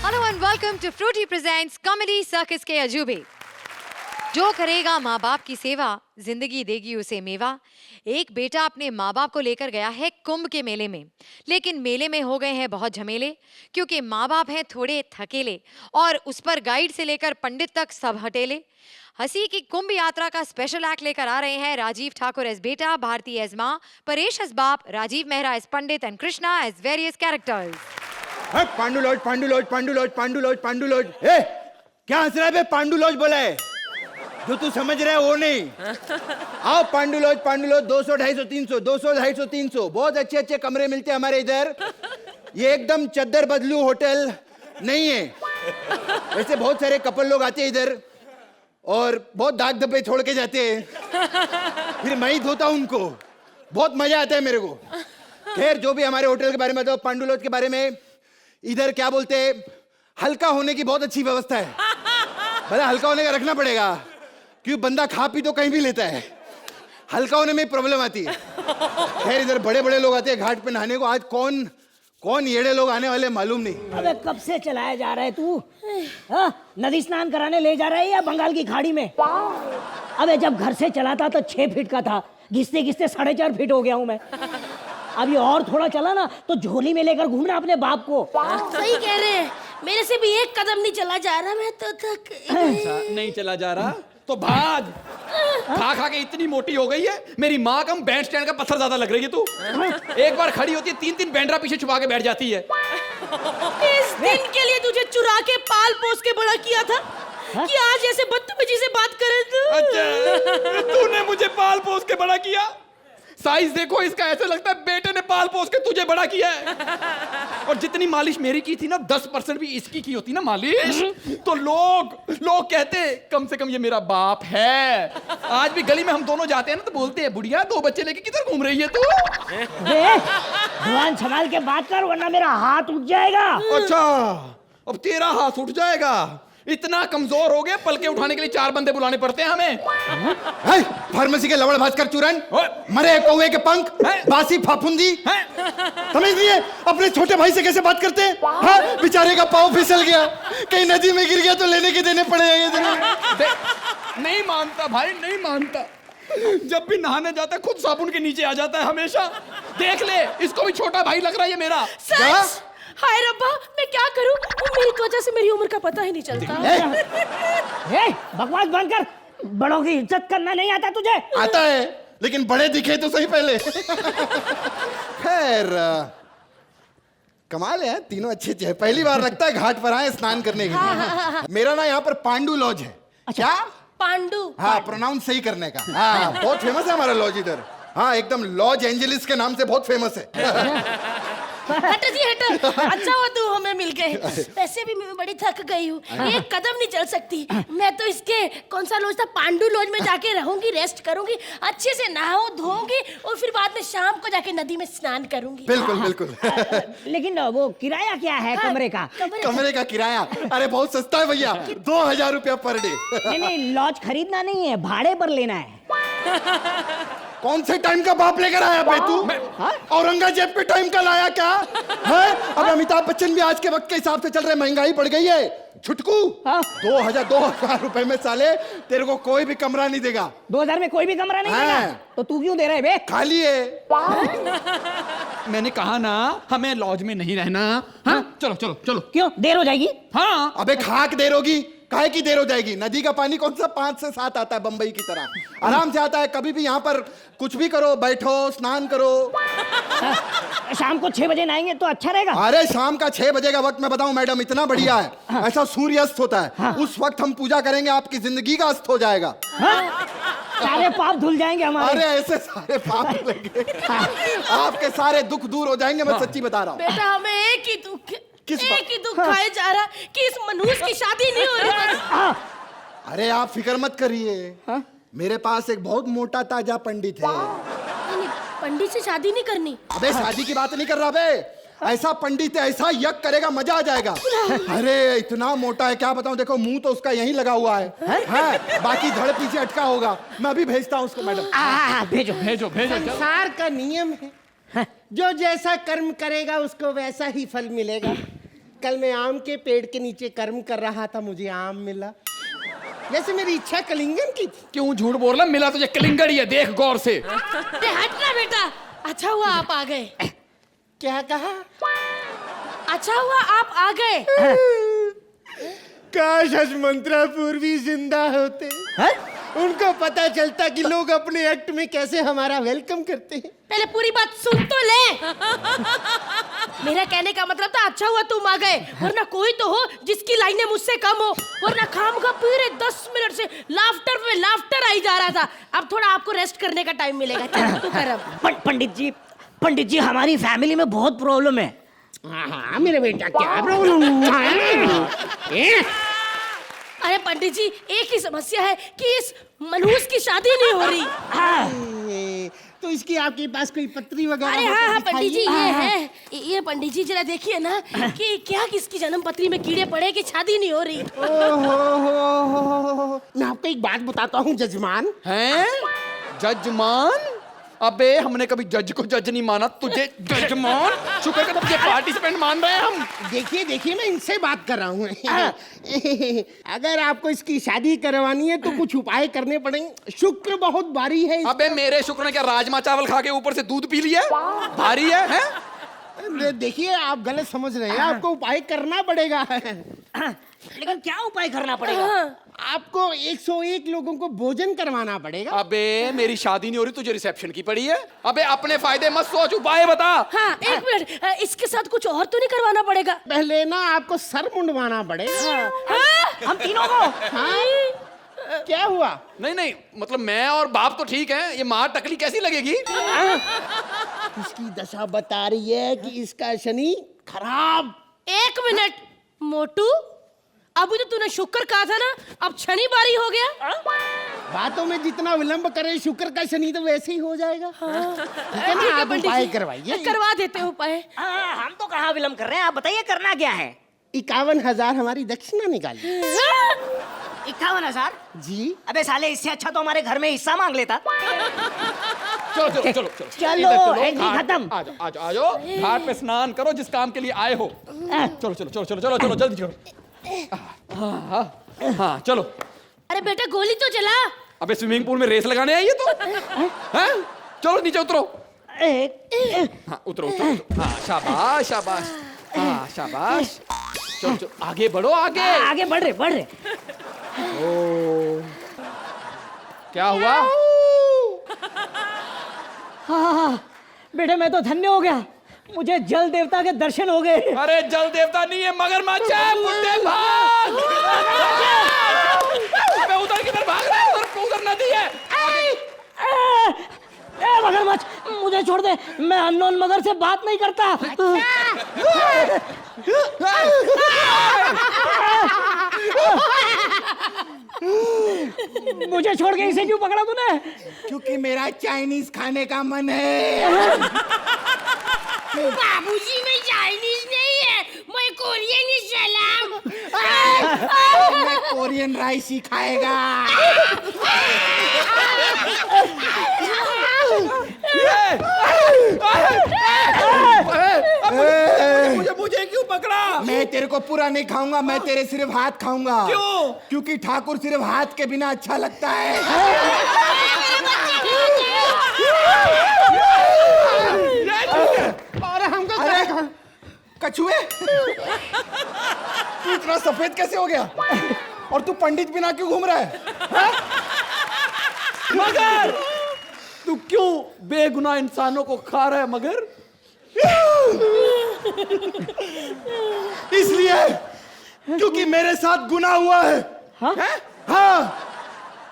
Hello and welcome to Frooti presents comedy circus के अजूबे। जो करेगा माँ बाप की सेवा, जिंदगी देगी उसे मेवा। एक बेटा अपने माँ बाप को लेकर गया है कुंभ के मेले में, लेकिन मेले में हो गए हैं बहुत झमेले, क्योंकि माँ बाप हैं थोड़े थकेले और उस पर गाइड से लेकर पंडित तक सब हटेले। हंसी की कुंभ यात्रा का स्पेशल एक्ट लेकर आ रहे हैं राजीव ठाकुर एज बेटा, भारती एज माँ, परेश एज बाप, Rajeev Mehra as pandit and Krishna as various characters. Pandu lodge, Pandu lodge, Pandu lodge, Pandu lodge, Pandu lodge. ए, क्या हंस रहा है बे? पांडु लॉज बोला है, जो तू समझ रहा है वो नहीं। आओ पांडु लॉज, पांडु लॉज। 200, 250, 300, 200, 250, 300 बहुत अच्छे अच्छे कमरे मिलते हैं हमारे इधर। ये एकदम चद्दर बदलू होटल नहीं है। वैसे बहुत सारे कपल लोग आते हैं इधर और बहुत दाग धब्बे छोड़ के जाते हैं, फिर मैं ही धोता हूं उनको। बहुत मजा आता है मेरे को। खैर, जो भी हमारे होटल के बारे में बताओ, पांडु लॉज के बारे में। इधर क्या बोलते हैं, हल्का होने की बहुत अच्छी व्यवस्था है। भला हल्का होने का रखना पड़ेगा, क्योंकि बंदा खा पी तो कहीं भी लेता है, हल्का होने में प्रॉब्लम आती है। खैर, इधर बड़े बड़े लोग आते हैं घाट पे नहाने को। आज कौन कौन येड़े लोग आने वाले मालूम नहीं। अबे कब से चलाया जा रहा है तू? नदी स्नान कराने ले जा रहा है या बंगाल की खाड़ी में? अबे जब घर से चला था तो 6 फीट का था, घिसते घिसते 4.5 फीट हो गया हूँ मैं। अभी और थोड़ा चला ना तो झोली में लेकर घूमना अपने बाप को। सही कह रहे हैं, मेरे से भी एक कदम नहीं चला जा रहा, मैं तो थक। नहीं चला जा रहा तो भाग। खा खा के इतनी मोटी हो गई है, मेरी माँ कम बैंड स्टैंड का पत्थर ज्यादा लग रही है तू। एक बार खड़ी होती है 3-3 बैंड्रा पीछे छुपा के बैठ जाती है। इस दिन के लिए तुझे चुरा के पाल पोस के बड़ा किया था कि आज ऐसे बदतमीजी से बात करे तू। अच्छा, तूने मुझे पाल पोस के बड़ा किया? साइज देखो इसका, ऐसे लगता है बेटे ने पाल पोस के तुझे बड़ा किया है। और जितनी मालिश मेरी की थी ना, 10% भी इसकी की होती ना मालिश, तो लोग कहते कम से कम ये मेरा बाप है। आज भी गली में हम दोनों जाते हैं ना तो बोलते हैं, बुढ़िया 2 बच्चे लेके किधर घूम रही है तू? जुबान संभाल के बात कर वरना मेरा हाथ उठ जाएगा। अच्छा, अब तेरा हाथ उठ जाएगा? इतना कमजोर हो गया, पलके उठाने के लिए 4 बंदे बुलाने पड़ते हैं हमें। फार्मेसी के लवड़ भास्कर चूरन, मरे कौवे के पंख, बासी फाफुंदी, समझ नहीं है? अपने छोटे भाई से कैसे बात करते हैं? हाँ, बेचारे का पाँव फिसल गया, कहीं नदी में गिर गया तो लेने के देने पड़ेंगे। नहीं मानता भाई, नहीं मानता। जब भी नहाने जाता है खुद साबुन के नीचे आ जाता है हमेशा। देख ले, इसको भी छोटा भाई लग रहा है ये मेरा। सच? हाय रब्बा, मैं क्या करूं? मेरी त्वचा से मेरी उम्र का पता ही नहीं चलता। बकवास बंद कर, बड़ों की इज्जत करना नहीं आता तुझे? आता है, लेकिन बड़े दिखे तो सही पहले। खैर, कमाल है, तीनों अच्छे अच्छे। पहली बार लगता है घाट पर आए स्नान करने के लिए। मेरा ना यहाँ पर पांडु लॉज है। क्या? पांडु। हाँ, प्रोनाउंस सही करने का। हाँ, बहुत फेमस है हमारा लॉज इधर। हाँ, एकदम लॉज एंजेलिस के नाम से बहुत फेमस है। हट जी हट। अच्छा हुआ तू हमें मिल गए। वैसे भी मैं बड़ी थक गई हूँ, एक कदम नहीं चल सकती। मैं तो इसके कौन सा लॉज था, पांडु लॉज में जाके रहूंगी, रेस्ट करूंगी, अच्छे से नहाऊं धोऊंगी और फिर बाद में शाम को जाके नदी में स्नान करूंगी। बिल्कुल बिल्कुल। लेकिन वो किराया क्या है कमरे का? कमरे का किराया? अरे बहुत सस्ता है भैया, 2000 रुपया पर डे। नहीं, लॉज खरीदना नहीं है, भाड़े पर लेना है। कौन से टाइम का बाप लेकर आया बे तू? औरंगजेब के टाइम का लाया क्या है? अब अमिताभ बच्चन भी आज के वक्त के हिसाब से चल रहे, महंगाई बढ़ गई है। छुटकू, 2000 रुपए में साले तेरे को कोई भी कमरा नहीं देगा। 2000 में कोई भी कमरा नहीं देगा? तो तू क्यों दे रहा है बे? खाली है। मैंने कहा ना हमें लॉज में नहीं रहना। हाँ, चलो चलो चलो। क्यों देर हो जाएगी? हाँ। अबे खाक देर होगी, काहे की देर हो जाएगी? नदी का पानी कौन सा 5 से 7 आता है बंबई की तरह, आराम से आता है। कभी भी यहाँ पर कुछ भी करो, बैठो, स्नान करो। शाम को 6 बजे नहाएंगे तो अच्छा रहेगा। अरे शाम का 6 बजे का वक्त मैं बताऊं मैडम, इतना बढ़िया है। ऐसा सूर्य अस्त होता है, उस वक्त हम पूजा करेंगे, आपकी जिंदगी का अस्त हो जाएगा। सारे पाप धुल जाएंगे हमारे। अरे ऐसे सारे पाप धुलेंगे, आपके सारे दुख दूर हो जाएंगे, मैं सच्ची बता रहा हूँ। बेटा, हमें एक ही दुख, किस एक ही दुख खाए जा रहा कि इस मनुष्य की शादी नहीं हो रही। अरे आप फिक्र मत करिए, मेरे पास एक बहुत मोटा ताजा पंडित है। पंडित से शादी नहीं करनी? अबे शादी की बात नहीं कर रहा बे, ऐसा पंडित है, ऐसा यज्ञ करेगा, मजा आ जाएगा। अरे इतना मोटा है, क्या बताऊं। देखो मुंह तो उसका यहीं लगा हुआ है, बाकी धड़ पीछे अटका होगा। मैं अभी भेजता हूँ उसको मैडम। भेजो भेजो भेजो। संसार का नियम है, जो जैसा कर्म करेगा उसको वैसा ही फल मिलेगा। कल मैं आम के पेड़ के नीचे कर्म कर रहा था, मुझे आम मिला। वैसे मेरी इच्छा कलिंगन की थी। क्यों झूठ बोल रहा? मिला तुझे कलिंगड़ ही है, देख गौर से। अरे हटना बेटा, अच्छा हुआ आप आ गए। क्या कहा? अच्छा हुआ आप आ गए। काश हजमंत्रा पूर्वी जिंदा होते, उनको पता चलता कि लोग अपने एक्ट में कैसे हमारा वेलकम करते हैं। पहले पूरी बात सुन तो ले। मेरा कहने का मतलब था अच्छा हुआ तुम आ गए, वरना कोई तो हो जिसकी लाइनें मुझसे कम हो, वरना काम का पूरे 10 मिनट से लाफ्टर पे लाफ्टर आई जा रहा था। अब थोड़ा आपको रेस्ट करने का टाइम मिलेगा। चल तू कर अब। पंडित जी हमारी फैमिली में बहुत प्रॉब्लम है। हाँ मेरे बेटा, क्या प्रॉब्लम है? अरे पंडित जी, एक ही समस्या है कि इस मनहूस की शादी नहीं हो रही। तो इसकी आपके पास कोई पत्री वगैरह अरे हो हाँ तो हाँ पंडित जी, दिखाइए। ये है। ये पंडित जी जरा देखिए ना कि क्या किसकी जन्म पत्री में कीड़े पड़े कि शादी नहीं हो रही। ओहो, मैं आपको एक बात बताता हूँ जजमान। हैं? जजमान? अबे हमने कभी जज को जज नहीं माना, तुझे जजमान? शुक्र कर तुझे पार्टिसिपेंट मान रहे हैं हम। देखिए मैं इनसे बात कर रहा हूँ। अगर आपको इसकी शादी करवानी है तो कुछ उपाय करने पड़ेंगे। शुक्र बहुत भारी है। अबे मेरे शुक्र ने क्या राजमा चावल खा के ऊपर से दूध पी लिया? भारी है? देखिए आप गलत समझ रहे हैं, आपको उपाय करना पड़ेगा। लेकिन क्या उपाय करना पड़ेगा? आपको 101 लोगों को भोजन करवाना पड़ेगा। अबे मेरी शादी नहीं हो रही, तुझे रिसेप्शन की पड़ी है। अबे अपने फायदे मत सोच, उपाय बता। हाँ एक मिनट, इसके साथ कुछ और तो नहीं करवाना पड़ेगा? पहले ना आपको सर मुंडवाना पड़ेगा। हाँ? हम तीनों को? हाँ? क्या हुआ? नहीं मतलब मैं और बाप तो ठीक है, ये माँ टकली कैसी लगेगी? इसकी दशा बता रही है कि इसका शनि खराब। एक मिनट मोटू, अभी तो तूने शुक्र कहा था ना, अब शनि बारी हो गया। बातों में जितना विलंब करे शुक्र का शनि तो वैसे ही हो जाएगा। ठीक है ना, आप पंडित उपाय जी, करवाइए। करवा देते हैं उपाय। हम तो कहाँ विलम्ब कर रहे हैं, आप बताइए करना क्या है? 51,000 हमारी दक्षिणा निकालिए। 51,000? जी। अबे साले, इससे अच्छा तो हमारे घर में हिस्सा मांग लेता। चलो चलो, एक ही खत्म। आ जाओ घाट पे स्नान करो जिस काम के लिए आए हो। चलो जल्दी चलो। हाँ चलो। अरे बेटा गोली तो चला। अबे स्विमिंग पूल में रेस लगाने आई है तो? हैं? चलो नीचे उतरो। हाँ उतरो। हाँ शाबाश। हाँ शाबाश। चलो आगे बढ़ो, आगे बढ़ रहे। ओ क्या हुआ? हाँ, बेटे मैं तो धन्य हो गया, मुझे जल देवता के दर्शन हो गए। अरे जल देवता नहीं है, मगरमच्छ है। बुड्ढे भाग! अबे उधर किधर भाग रहा है? उधर नदी है। मगरमच्छ मुझे छोड़ दे, मैं अननोन मगर से बात नहीं करता। मुझे छोड़ के इसे क्यों पकड़ा तूने? क्योंकि मेरा चाइनीज खाने का मन है। बाबूजी मैं चाइनीज नहीं है, मैं कोरियन ही सलाम। मैं कोरियन राइस ही खाएगा। मुझे क्यों पकड़ा? मैं तेरे को पूरा नहीं खाऊंगा, मैं तेरे सिर्फ हाथ खाऊंगा। क्यों? क्योंकि ठाकुर सिर्फ हाथ के बिना अच्छा लगता है। और हमको अरे कछुए, तू इतना सफेद कैसे हो गया? और तू पंडित बिना क्यों घूम रहा है? मगर तू क्यों बेगुनाह इंसानों को खा रहा है? मगर इसलिए क्योंकि मेरे साथ गुनाह हुआ है। हाँ,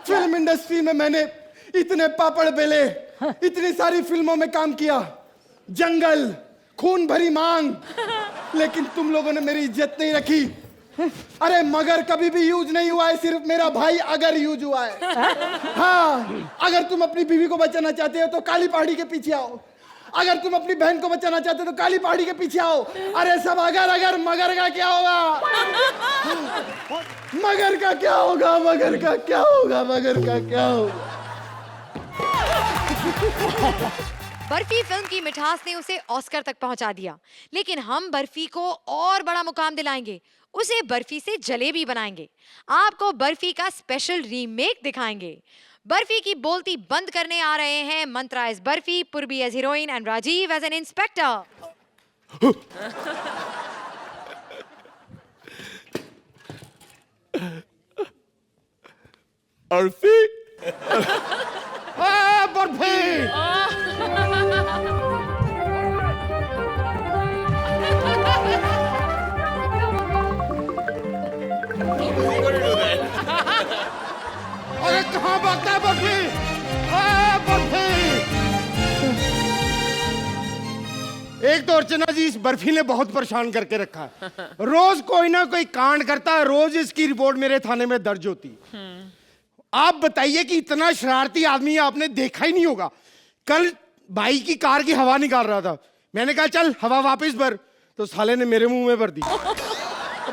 फिल्म इंडस्ट्री में मैंने इतने पापड़ बेले, इतनी सारी फिल्मों में काम किया, जंगल, खून भरी मांग, लेकिन तुम लोगों ने मेरी इज्जत नहीं रखी। अरे मगर कभी भी यूज नहीं हुआ है, सिर्फ मेरा भाई अगर यूज हुआ है। हाँ, अगर तुम अपनी बीवी को बचाना चाहते हो तो काली पहाड़ी के पीछे आओ। अगर तुम अपनी बहन को बचाना चाहते हो तो काली पहाड़ी के पीछे आओ। अरे सब अगर मगर का क्या होगा? मगर का क्या होगा? मगर का क्या होगा? मगर का क्या होगा? बर्फी फिल्म की मिठास ने उसे ऑस्कर तक पहुंचा दिया, लेकिन हम बर्फी को और बड़ा मुकाम दिलाएंगे, उसे बर्फी से जलेबी बनाएंगे, आपको बर्फी का स्पेशल रीमेक दिखाएंगे। बर्फी की बोलती बंद करने आ रहे हैं मंत्रा as Barfi, Purvi as heroine and Rajeev as an inspector. Barfi Barfi अरे कहाँ भागता है बर्फी? बर्फी! एक तो अर्चना जी इस बर्फी ने बहुत परेशान करके रखा है। रोज कोई ना कोई कांड करता है, रोज इसकी रिपोर्ट मेरे थाने में दर्ज होती। आप बताइए कि इतना शरारती आदमी आपने देखा ही नहीं होगा। कल भाई की कार की हवा निकाल रहा था, मैंने कहा चल हवा वापस भर, तो साले ने मेरे मुंह में भर दी।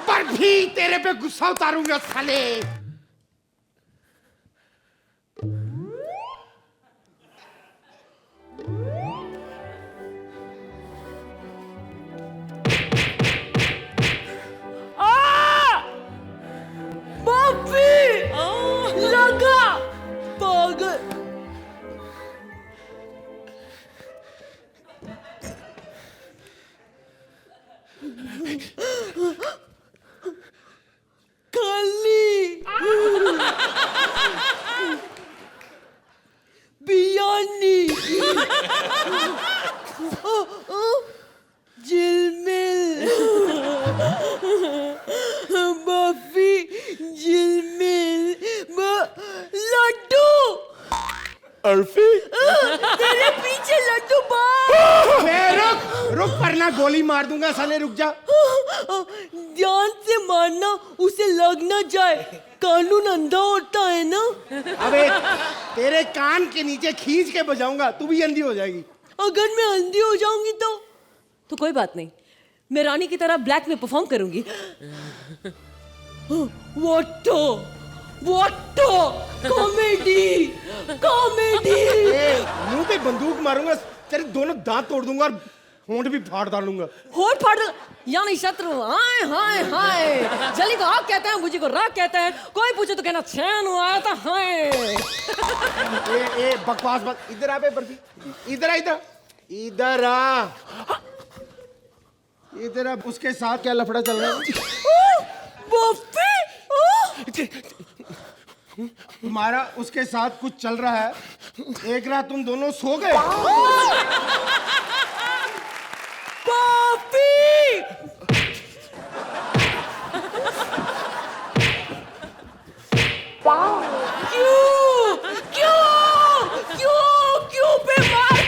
बर्फी तेरे पे गुस्सा उतारूंगा साले। लगा पागल। खाली बिरयानी जिलमिल बर्फी जिलमिल लड्डू बर्फी तेरे पीछे लड्डू बाप। रुक रुक वरना गोली मार दूंगा साले, रुक जा। ध्यान से मारना, उसे लग ना जाए, कानून अंधा होता है ना। अबे तेरे कान के नीचे खींच के बजाऊंगा, तू भी अंधी हो जाएगी। अगर मैं अंधी हो जाऊंगी तो कोई बात नहीं, मैं रानी की तरह ब्लैक में परफॉर्म करूंगी। What comedy comedy. मुंह पे बंदूक मारूंगा, तेरे दोनों दांत तोड़ दूंगा और होंठ भी फाड़ डालूंगा। होठ फाड़ यानी शत्रु। हाय हाय हाय, जली को आग कहते हैं, बुझी को राग कहते हैं, कोई पूछे तो कहना चैन आया था। हाय ए बकवास मत, इधर आ बे बर्फी, इधर आ, इधर इधर आ, इधर आ। उसके साथ क्या लफड़ा चल रहा है? तुम्हारा उसके साथ कुछ चल रहा है। एक रात तुम दोनों सो गए। क्यों पे मार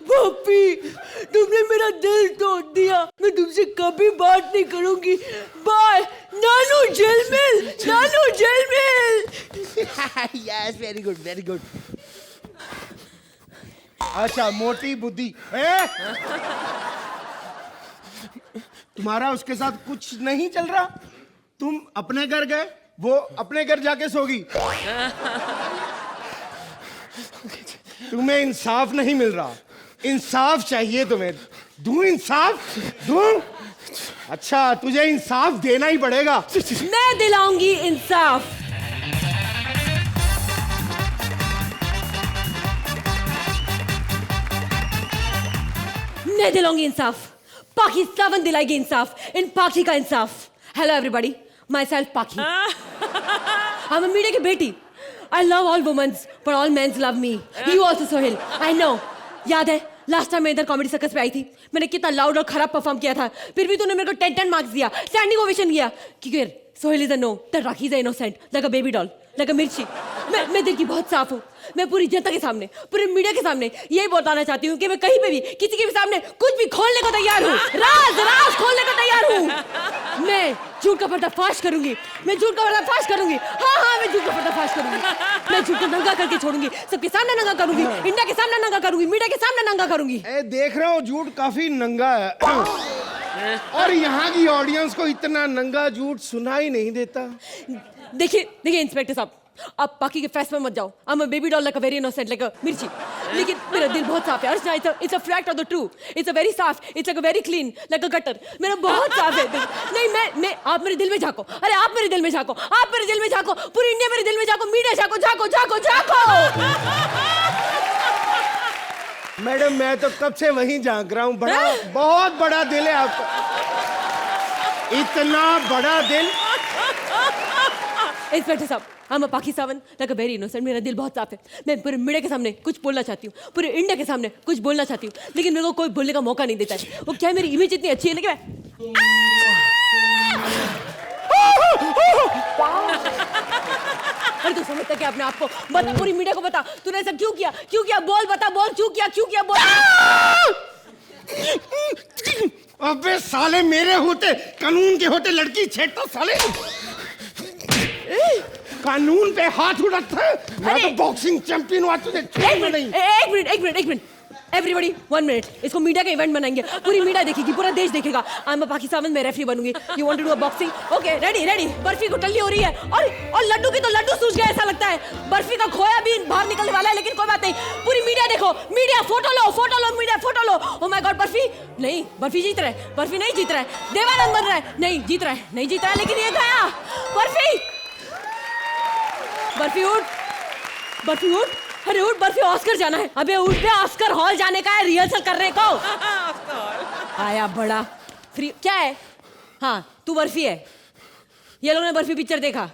पप्पी, तुमने मेरा दिल तोड़ दिया। मैं तुमसे कभी बात नहीं करूंगी। बाय नानू जेलमिल, नानू जेलमिल। Yes, very good very good. अच्छा मोटी बुद्धि। तुम्हारा उसके साथ कुछ नहीं चल रहा? तुम अपने घर गए, वो अपने घर जाके सोगी। तुम्हें इंसाफ नहीं मिल रहा। इंसाफ चाहिए तुम्हें। दूं इंसाफ? दूं? अच्छा तुझे इंसाफ देना ही पड़ेगा। मैं दिलाऊंगी इंसाफ। मैं दिलाऊंगी इंसाफ। पाखी सावन दिलाएगी इंसाफ। इन पाखी का इंसाफ। हेलो एवरीबॉडी, माई सेल्फ पाखी। I'm a मीडिया की बेटी। I love all women, but all men love me. You also, Sohail. I know. याद है लास्ट टाइम मैं इधर कॉमेडी सर्कस पे आई थी, मैंने कितना लाउड और खराब परफॉर्म किया था, फिर भी तूने मेरे को 10 मार्क्स दिया, स्टैंडिंग ओवेशन किया। क्योंकि Sohail is a no, that Rakhi is a innocent, like a baby doll, like a mirchi. मैं दिल की बहुत साफ हूँ। मैं पूरी जनता के सामने, पूरे मीडिया के सामने यही बताना चाहती हूँ कि मैं कहीं पे भी किसी के भी सामने कुछ भी खोलने को तैयार हूँ। राज खोलने को तैयार हूँ। मैं झूठ का पर्दाफाश करूंगी। मैं झूठ का पर्दाफाश करूंगी। हाँ, मैं झूठ का पर्दाफाश करूंगी। मैं झूठ को नंगा करके छोड़ूंगी। सबके सामने नंगा करूंगी, इंडिया के सामने नंगा करूंगी, मीडिया के सामने नंगा करूंगी। देख रहा हूँ झूठ काफी नंगा है और यहाँ की ऑडियंस को इतना नंगा झूठ सुनाई नहीं देता। देखिए देखिए इंस्पेक्टर साहब, आप बाकी के फैस में मत जाओ। I'm a baby doll like a very innocent like a मिर्ची। लेकिन मेरा दिल बहुत साफ है अर्चना, it's a fact of the true, it's a very साफ, it's like a very clean like a gutter। मेरा बहुत साफ है दिल। नहीं मैं आप मेरे दिल में झांको, अरे आप मेरे दिल में झांको, आप मेरे दिल में झांको, पूरी इंडिया मेरे दिल में झांको, मीडिया झांको झांको झांको झांको। मैडम मैं तो कब से वहीं झांक रहा हूँ, बड़ा बहुत बड़ा दिल है आपका, इतना बड़ा दिल। इंस्पेक्टर साहब, I'm a Pakistan like a very innocent, मेरा दिल बहुत साफ है। मैं पूरे मीडिया के सामने कुछ बोलना चाहती हूँ, पूरे इंडिया के सामने कुछ बोलना चाहती हूँ, लेकिन मेरे को कोई बोलने का मौका नहीं देता है। वो क्या है, मेरी इमेज इतनी अच्छी है लेकिन अरे तू समझता क्या अपने आप को? बता, पूरी मीडिया को बता, तूने ऐसा क्यों किया? क्यों किया? बोल, बता, बोल, क्यों किया बोल। अबे साले, मेरे होते कानून के होते लड़की छेड़ता साले, कानून पे हाथ उठाता है। मैं तो बॉक्सिंग चैंपियन हुआ, तुझे छोड़ना नहीं। एक मिनट एवरीबॉडी 1 मिनट, इसको मीडिया का इवेंट बनाएंगे, पूरी मीडिया देखेगी, पूरा देश देखेगा। I'm a पाकिस्तान में रेफरी बनूंगी। You want to do a boxing? Okay ready. Barfi को टल्ली हो रही है और लड्डू की तो लड्डू सूझ गया ऐसा लगता है। बर्फी का खोया भी बाहर निकलने वाला है, लेकिन कोई बात नहीं। पूरी मीडिया देखो, मीडिया फोटो लो मीडिया फोटो लो। ओह माय गॉड, बर्फी जीत रहा है, बर्फी नहीं जीत रहा है, देवानंद बन रहा है, नहीं जीत रहा है, लेकिन ये गया। बर्फी उठ, अरे उठ, बर्फी ऑस्कर जाना है। अबे उठ पे, ऑस्कर हॉल जाने का है रिहर्सल करने को। आया बड़ा फ्री क्या है? हाँ तू बर्फी है। ये लोगों ने बर्फी पिक्चर देखा,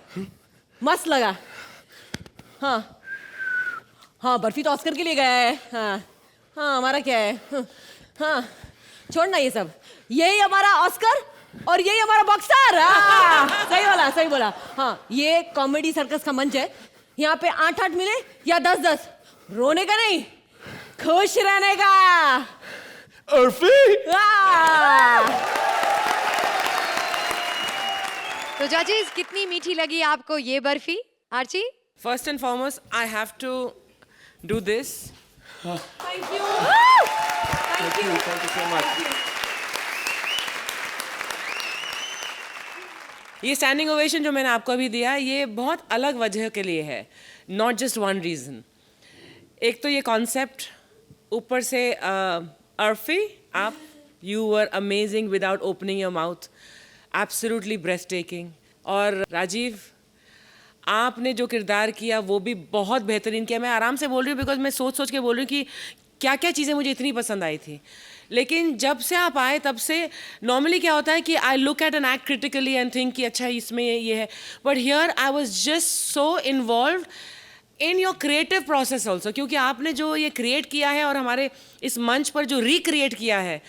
मस्त लगा। हाँ बर्फी तो ऑस्कर के लिए गया है। हाँ हमारा क्या है? हाँ छोड़ना ये सब, यही हमारा ऑस्कर और यही हमारा बॉक्सर। सही बोला। हाँ ये कॉमेडी सर्कस का मंच है, यहाँ पे 8-8 मिले या 10-10, रोने का नहीं, खुश रहने का। तो जजेस, कितनी मीठी लगी आपको ये Barfi? Archie? First and foremost, I have to do this. Thank you so much. ये स्टैंडिंग ओवेशन जो मैंने आपको अभी दिया, ये बहुत अलग वजह के लिए है, नॉट जस्ट वन रीज़न। एक तो ये कॉन्सेप्ट, ऊपर से अर्फी, आप you were amazing without opening your mouth, absolutely breast taking. और राजीव, आपने जो किरदार किया वो भी बहुत बेहतरीन किया। मैं आराम से बोल रही हूँ बिकॉज मैं सोच के बोल रही हूँ कि क्या क्या चीज़ें मुझे इतनी पसंद आई थी। लेकिन जब से आप आए तब से नॉर्मली क्या होता है कि I look at an act critically and think कि अच्छा इसमें ये है, but here I was just so involve in your creative process also, क्योंकि आपने जो ये क्रिएट किया है और हमारे इस मंच पर जो रिक्रिएट किया है,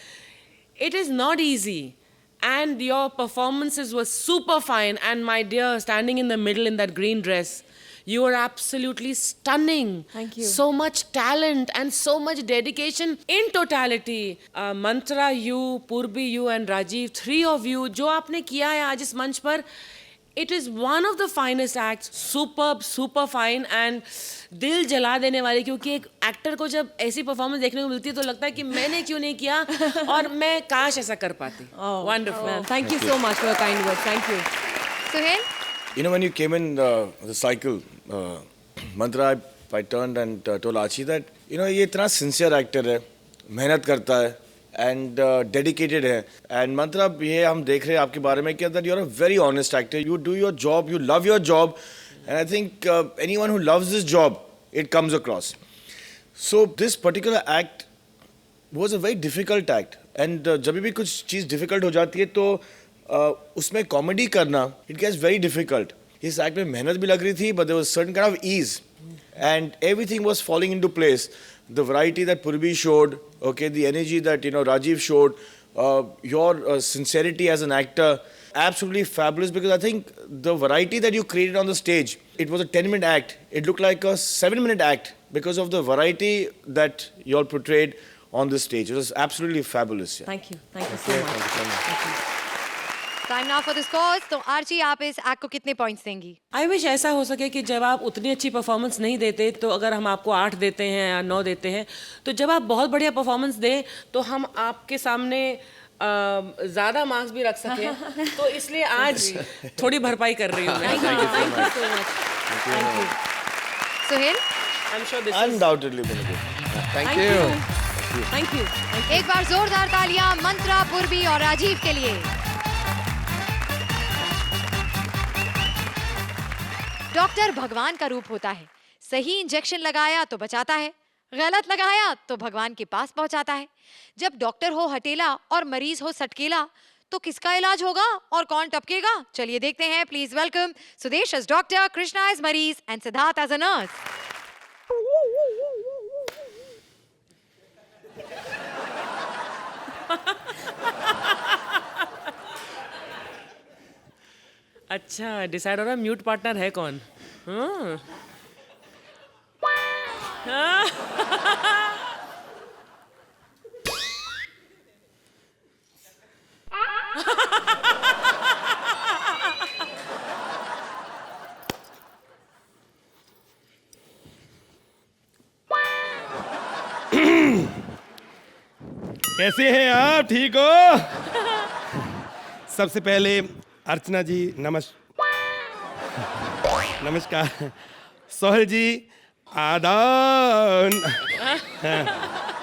it is not easy and your performances were super fine. And my dear, standing in the middle in that green dress, you were absolutely stunning. Thank you. So much talent and so much dedication in totality. Mantra, you, Purbi, you and Rajiv, 3 of you, जो आपने किया है आज इस मंच पर, it is one of the finest acts. Superb, super fine and दिल जला देने वाले, क्योंकि एक एक्टर को जब ऐसी परफॉर्मेंस देखने को मिलती है तो लगता है कि मैंने क्यों नहीं किया और मैं काश ऐसा कर पाती। Wonderful. Thank you so much for your kind words. Thank you. Suhail? You know, when you came in the cycle, Mantra, I turned and told Archie that, you know, ये इतना sincere actor है, मेहनत करता है and dedicated है, and Mantra, ये हम देख रहे हैं आपके बारे में कि that you're a very honest actor. You do your job, you love your job, and I think anyone who loves this job, it comes across. So this particular act was a very difficult act, and जब भी कुछ चीज़ difficult हो जाती है तो उसमें comedy करना, it gets very difficult. इस act में मेहनत भी लग रही थी, but there was certain kind of ease, and everything was falling into place. The variety that Purbi showed, okay, the energy that, you know, Rajiv showed, your sincerity as an actor, absolutely fabulous, because I think the variety that you created on the stage, it was a 10-minute act. It looked like a 7-minute act because of the variety that you all portrayed on the stage. It was absolutely fabulous. Yeah. Thank you so much. Time now for the scores. तो Archie, आप इस act को कितने points देंगी? I wish ऐसा हो सके कि जब आप उतनी अच्छी परफॉर्मेंस नहीं देते तो अगर हम आपको 8 देते हैं या 9 देते हैं, तो जब आप बहुत बढ़िया परफॉर्मेंस दें तो हम आपके सामने ज्यादा मार्क्स भी रख सके, तो इसलिए आज थोड़ी भरपाई कर रही हूँ मैं। Suhail, I'm sure this is Undoubtedly been good. Thank you. Thank you. एक बार जोरदार तालियां मंत्रा, पूर्वी और राजीव के लिए। डॉक्टर भगवान का रूप होता है। सही इंजेक्शन लगाया तो बचाता है, गलत लगाया तो भगवान के पास पहुंचाता है। जब डॉक्टर हो हटेला और मरीज हो सटकेला, तो किसका इलाज होगा और कौन टपकेगा? चलिए देखते हैं। Please welcome Sudesh as doctor, Krishna as मरीज and Siddharth as a nurse. अच्छा डिसाइड हो रहा है म्यूट पार्टनर है कौन। हाँ। कैसे हैं आप? ठीक हो? सबसे पहले अर्चना जी नमस्कार। सोहेल जी आदान।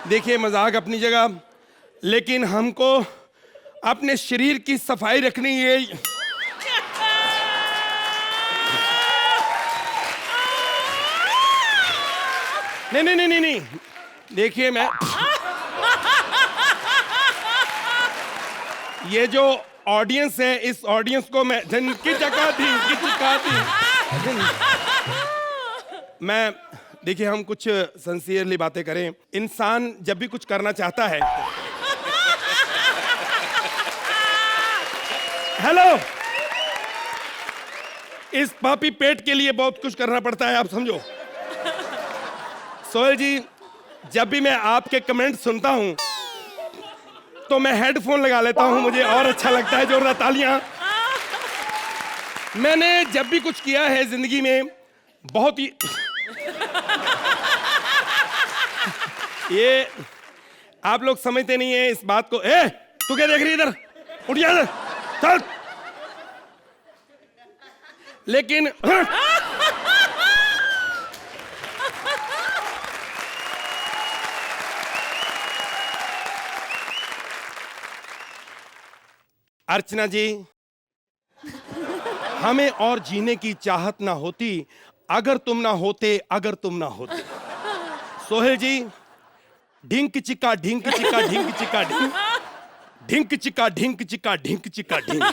देखिए मजाक अपनी जगह, लेकिन हमको अपने शरीर की सफाई रखनी है। नहीं, देखिए मैं ये जो ऑडियंस है, इस ऑडियंस को मैं मैं देखिए हम कुछ सिंसियरली बातें करें। इंसान जब भी कुछ करना चाहता है, हेलो, इस पापी पेट के लिए बहुत कुछ करना पड़ता है, आप समझो। सोहेल जी, जब भी मैं आपके कमेंट सुनता हूं तो मैं हेडफोन लगा लेता हूं, मुझे और अच्छा लगता है। जोरदार तालियां। मैंने जब भी कुछ किया है जिंदगी में बहुत ही ये आप लोग समझते नहीं है इस बात को। तू क्या देख रही है इधर? उठ जा इधर, चल। लेकिन अर्चना जी, हमें और जीने की चाहत ना होती अगर तुम ना होते, अगर तुम ना होते। सोहेल जी, ढिंक चिका ढिंक चिका ढिंक चिका ढिंक, ढिंक चिका ढिंक चिका ढिंक चिका ढिंक।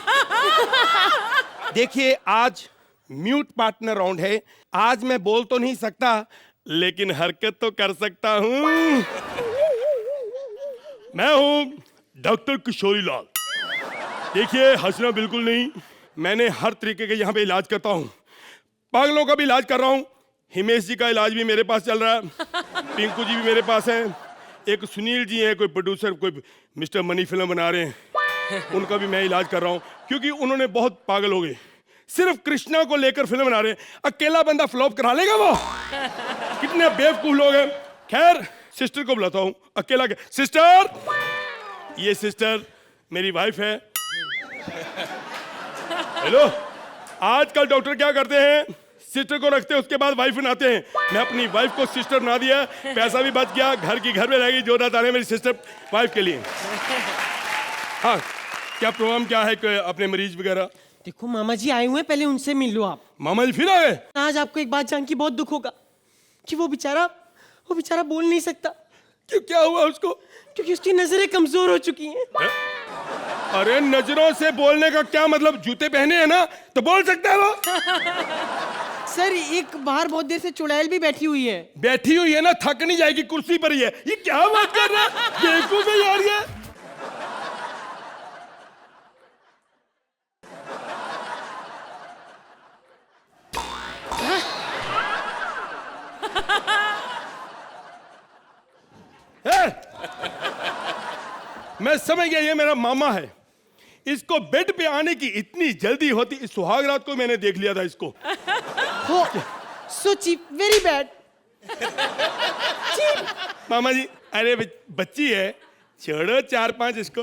देखिए आज म्यूट पार्टनर राउंड है। आज मैं बोल तो नहीं सकता, लेकिन हरकत तो कर सकता हूं। मैं हूं डॉक्टर किशोरी लाल। देखिए हंसना बिल्कुल नहीं, मैंने हर तरीके के यहाँ पे इलाज करता हूँ। पागलों का भी इलाज कर रहा हूँ। हिमेश जी का इलाज भी मेरे पास चल रहा है, पिंकू जी भी मेरे पास हैं, एक सुनील जी हैं, कोई प्रोड्यूसर, कोई मिस्टर मनी फिल्म बना रहे हैं, उनका भी मैं इलाज कर रहा हूँ, क्योंकि उन्होंने बहुत पागल हो गए। सिर्फ कृष्णा को लेकर फिल्म बना रहे हैं, अकेला बंदा फ्लॉप करा लेगा वो? कितने बेवकूफ लोग हैं। खैर सिस्टर को बुलाता हूँ, अकेला सिस्टर, ये सिस्टर मेरी वाइफ है। हेलो, आजकल डॉक्टर क्या करते हैं, सिस्टर को रखते हैं, उसके बाद वाइफ बनाते हैं। मैं अपनी वाइफ को सिस्टर बना दिया, पैसा भी बच गया, घर की घर में रहेगी। जोरदार तालियां मेरी सिस्टर वाइफ के लिए। हाँ, क्या प्रोग्राम क्या है, अपने मरीज वगैरह? देखो मामा जी आए हुए हैं, पहले उनसे मिल लो आप। मामा जी फिर आ गए? आज आपको एक बात जान के बहुत दुख होगा कि वो बेचारा बोल नहीं सकता। क्यों, क्या हुआ उसको? क्योंकि उसकी नजरें कमजोर हो चुकी हैं। अरे नजरों से बोलने का क्या मतलब? जूते पहने हैं ना तो बोल सकता है वो। सर एक बाहर बहुत देर से चुड़ैल भी बैठी हुई है। बैठी हुई है ना, थक नहीं जाएगी, कुर्सी पर ही है। ये क्या बात कर रहा है? बेवकूफ है यार ये। मैं समझ गया, ये मेरा मामा है। इसको बेड पे आने की इतनी जल्दी होती, इस सुहाग रात को मैंने देख लिया था इसको। So cheap, very bad. मामा जी, अरे बच्ची है, छोड़ो 4-5 इसको।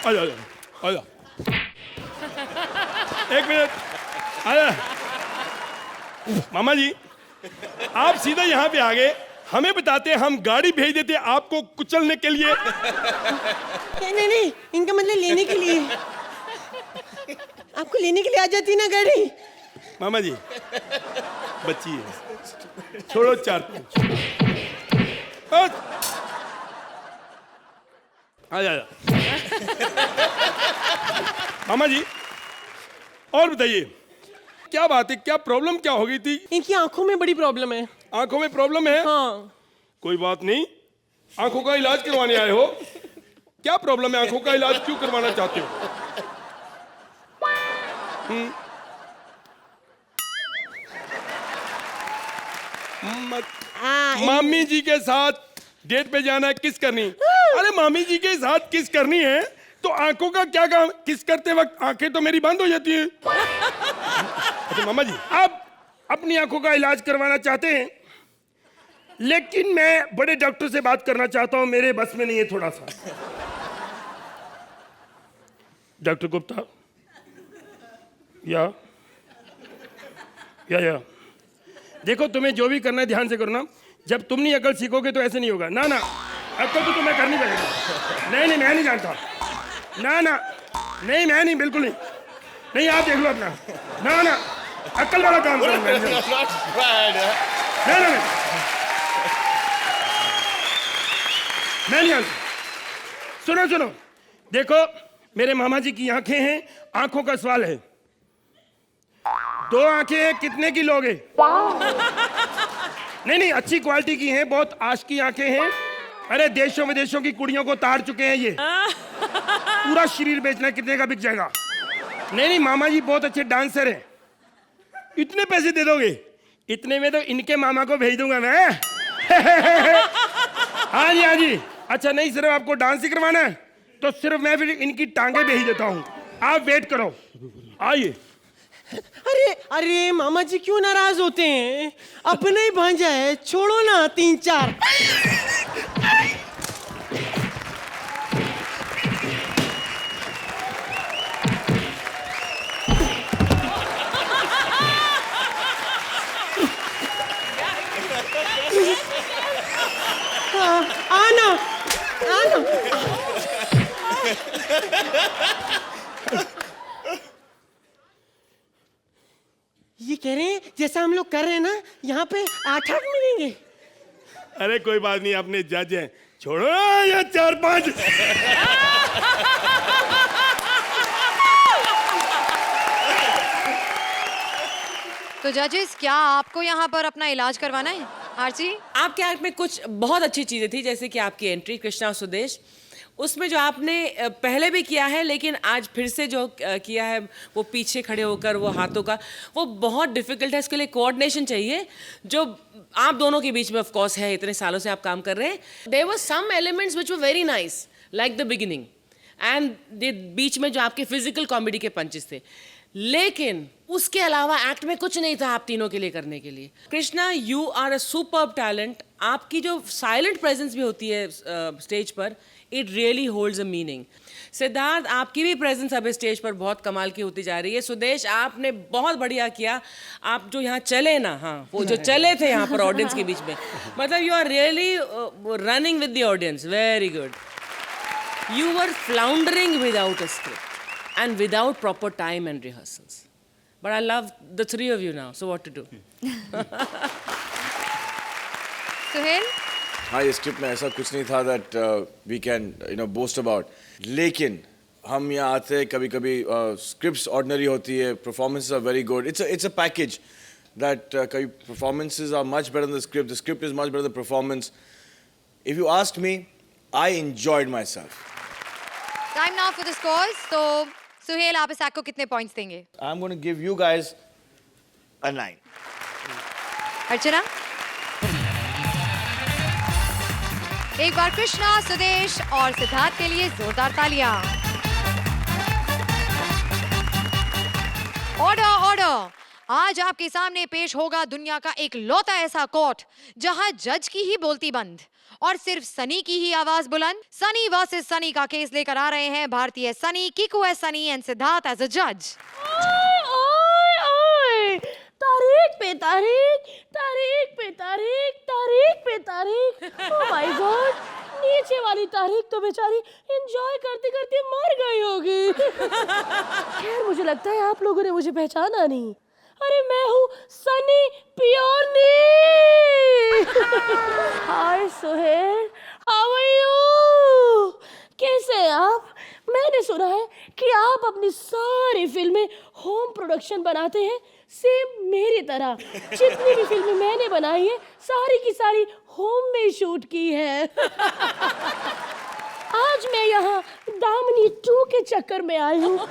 आजा आजा, एक मिनट, आजा। मामा जी, आप सीधा यहाँ पे आ गए, हमें बताते, हम गाड़ी भेज देते आपको कुचलने के लिए। नहीं, इनका मतलब लेने के लिए। आपको लेने के लिए आ जाती ना गाड़ी। मामा जी, बच्ची है, छोड़ो 4-5। आजा आजा। मामा जी, और बताइए, क्या बात है, क्या प्रॉब्लम क्या हो गई थी? इनकी आंखों में बड़ी प्रॉब्लम है। आंखों में प्रॉब्लम है? हाँ। कोई बात नहीं, आंखों का इलाज करवाने आए हो। क्या प्रॉब्लम है, आंखों का इलाज क्यों करवाना चाहते हो? मामी जी के साथ डेट पे जाना है, किस करनी? अरे मामी जी के साथ किस करनी है तो आंखों का क्या काम? किस करते वक्त आंखें तो मेरी बंद हो जाती हैं। अच्छा मामा जी, आप अपनी आंखों का इलाज करवाना चाहते हैं, लेकिन मैं बड़े डॉक्टर से बात करना चाहता हूं, मेरे बस में नहीं है थोड़ा सा। डॉक्टर गुप्ता, या देखो, तुम्हें जो भी करना है ध्यान से करो ना। जब तुम नहीं अकल सीखोगे तो ऐसे नहीं होगा। ना अकल तो तुम्हें करनी पड़ेगी। नहीं, मैं नहीं जानता। ना, नहीं, मैं नहीं, बिल्कुल नहीं, आप देख लो अपना। ना, अकल वाला काम करो। ना, मैं नहीं जानता। सुनो, देखो, मेरे मामा जी की आंखें हैं, आंखों का सवाल है। 2 आंखें हैं, कितने की लोगे? नहीं, अच्छी क्वालिटी की हैं, बहुत आश की आंखें हैं। अरे देशों विदेशों की कुड़ियों को तार चुके हैं ये। पूरा शरीर बेचना, कितने का बिक जाएगा? नहीं, मामा जी बहुत अच्छे डांसर हैं। इतने पैसे दे दोगे? इतने में तो इनके मामा को भेज दूंगा मैं। हाँ जी। अच्छा, नहीं, सिर्फ आपको डांस ही करवाना है तो सिर्फ मैं फिर इनकी टांगे भेज देता हूँ, आप वेट करो, आइए। अरे मामा जी क्यों नाराज होते हैं? अपने ही भांजा है, छोड़ो ना 3-4। आना। ये कह रहे हैं जैसा हम लोग कर रहे हैं ना, यहाँ पे 8-8 मिलेंगे। अरे कोई बात नहीं, अपने जज हैं, छोड़ो या 4-5। तो जजेस, क्या आपको यहाँ पर अपना इलाज करवाना है? आरसी, आपके एक्ट में कुछ बहुत अच्छी चीजें थी, जैसे कि आपकी एंट्री कृष्णा और सुदेश, उसमें जो आपने पहले भी किया है लेकिन आज फिर से जो किया है वो पीछे खड़े होकर वो हाथों का, वो बहुत डिफिकल्ट है। इसके लिए कोऑर्डिनेशन चाहिए जो आप दोनों के बीच में ऑफ कोर्स है, इतने सालों से आप काम कर रहे हैं। There were some elements which were very nice like the beginning and बीच में जो आपके फिजिकल कॉमेडी के पंचेस थे, लेकिन उसके अलावा एक्ट में कुछ नहीं था आप तीनों के लिए करने के लिए। Krishna, you are a superb talent. आपकी जो साइलेंट प्रेजेंस भी होती है स्टेज पर, it really holds a meaning. Siddharth, आपकी भी प्रेजेंस अब स्टेज पर बहुत कमाल की होती जा रही है। सुदेश, आपने बहुत बढ़िया किया। आप जो यहाँ चले ना, हाँ, वो जो चले थे यहाँ पर ऑडियंस के बीच में, मतलब you are really running with the audience, very good. You were floundering without a script and without proper time and rehearsals. But I love the three of you now, so what to do? Suhail, हाँ, ये script में ऐसा कुछ नहीं था that we can boast about. लेकिन हम यहाँ आते हैं, कभी कभी स्क्रिप्ट्स ऑर्डिनरी होती है, performances are very good. It's a package that कभी performances are much better than the script is much better than the performance. If you asked me, I enjoyed myself. Time now for the scores. तो सुहेल, आप इस act को कितने points देंगे? I'm going to give you guys a 9. अर्चना, एक बार कृष्णा, सुदेश और सिद्धार्थ के लिए जोरदार तालियां। Order, order. आज आपके सामने पेश होगा दुनिया का एक लौता ऐसा कोर्ट जहां जज की ही बोलती बंद और सिर्फ सनी की ही आवाज बुलंद। सनी वर्सेस सनी का केस लेकर आ रहे हैं भारतीय Sunny, Kiku as Sunny and Siddharth as a जज। तारीख पे तारीख, तारीख पे तारीख, तारीख पे तारीख। ओह माय गॉड, नीचे वाली तारीख तो बेचारी एंजॉय करते करते मर गई होगी। खैर मुझे लगता है आप लोगों ने मुझे पहचाना नहीं। अरे मैं हूँ सनी पियोनी। Hi Sohail, how are you? कैसे हैं आप? मैंने सुना है कि आप अपनी सारी फिल्में होम प्रोडक्शन बनाते हैं, सेम मेरी तरह। जितनी भी फिल्में मैंने बनाई है सारी की सारी होम में शूट की है। आज मैं यहाँ दामिनी 2 के चक्कर में आई हूँ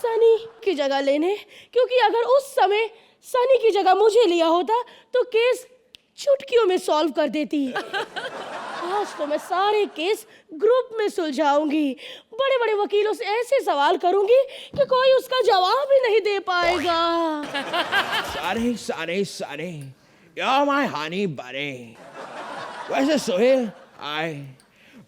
सनी की जगह लेने, क्योंकि अगर उस समय सनी की जगह मुझे लिया होता तो केस चुटकियों में सॉल्व कर देती। आज तो मैं सारे केस ग्रुप में सुलझाऊंगी, बड़े बड़े वकीलों से ऐसे सवाल करूंगी कि कोई उसका जवाब ही नहीं दे पाएगा। सारे सारे सारे यार माय हनी बने। वैसे सोहेल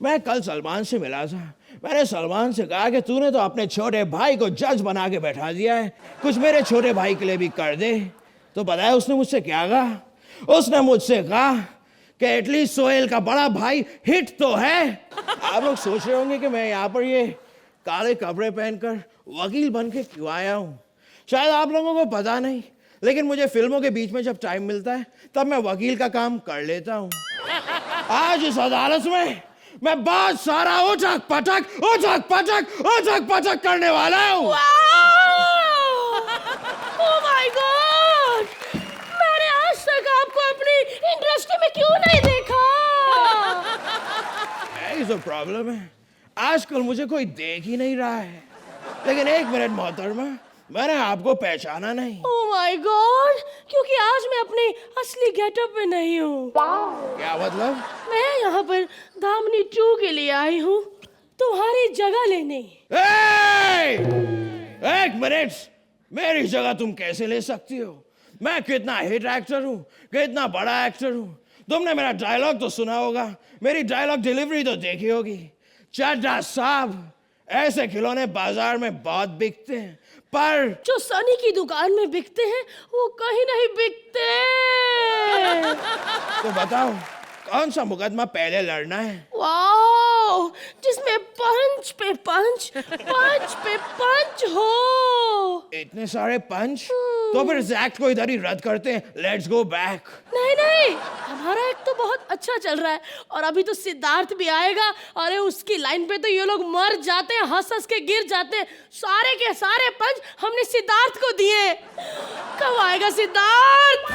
मैं कल सलमान से मिला था। मैंने सलमान से कहा कि तूने तो अपने छोटे भाई को जज बना के बैठा दिया है, कुछ मेरे छोटे भाई के लिए भी कर दे। तो पता है उसने मुझसे क्या कहा? उसने मुझसे कहा कि एटलीस्ट सोहेल का बड़ा भाई हिट तो है। आप लोग सोच रहे होंगे कि मैं यहाँ पर ये काले कपड़े पहनकर वकील बन के क्यों आया हूँ। शायद आप लोगों को पता नहीं, लेकिन मुझे फिल्मों के बीच में जब टाइम मिलता है तब मैं वकील का काम कर लेता हूँ। आज इस अदालत में मैं बहुत सारा उठक पटक करने वाला हूँ। ओह माय गॉड, मैंने आज तक आपको अपनी इंडस्ट्री में क्यों नहीं देखा? यही तो प्रॉब्लम है, आजकल मुझे कोई देख ही नहीं रहा है। लेकिन एक मिनट मोहतरमा, मैंने आपको पहचाना नहीं। ओह माय गॉड, क्योंकि आज मैं अपने असली गेटअप में नहीं हूँ। क्या मतलब? मैं यहाँ पर दामिनी 2 के लिए आई हूँ तुम्हारी जगह लेने। एक मिनट, मेरी जगह तुम कैसे ले सकती हो? मैं कितना हिट एक्टर हूँ, कितना बड़ा एक्टर हूँ। तुमने मेरा डायलॉग तो सुना होगा, मेरी डायलॉग डिलीवरी तो देखी होगी। चड्ढा साहब, ऐसे खिलौने बाजार में बहुत बिकते हैं, पर जो सनी की दुकान में बिकते हैं वो कहीं नहीं बिकते। तो बताओ कौन सा मुकदमा पहले लड़ना है? वाओ, जिसमें पंच पे पंच, पंच पे पंच हो। इतने सारे पंच? तो फिर इस एक्ट को इधर ही रद्द करते हैं। Let's go back. नहीं नहीं, हमारा एक्ट तो बहुत अच्छा चल रहा है और अभी तो सिद्धार्थ भी आएगा। अरे उसकी लाइन पे तो ये लोग मर जाते हैं, हंस हंस के गिर जाते हैं। सारे के सारे पंच हमने सिद्धार्थ को दिए। कब आएगा सिद्धार्थ?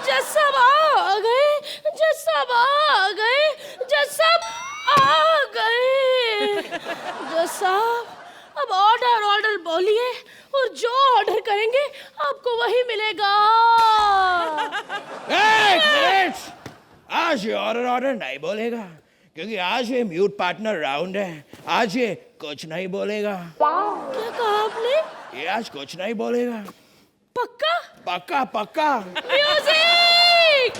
जज साहब आ गए, जज साहब आ गए, जज साहब आ गए। जज साहब अब ऑर्डर ऑर्डर बोलिए और जो ऑर्डर करेंगे आपको वही मिलेगा। एक मिनट, आज ये ऑर्डर नहीं बोलेगा, क्योंकि आज ये म्यूट पार्टनर राउंड है। आज ये कुछ नहीं बोलेगा। क्या कहा आपने? ये आज कुछ नहीं बोलेगा। पक्का? पक्का पक्का। म्यूजिक!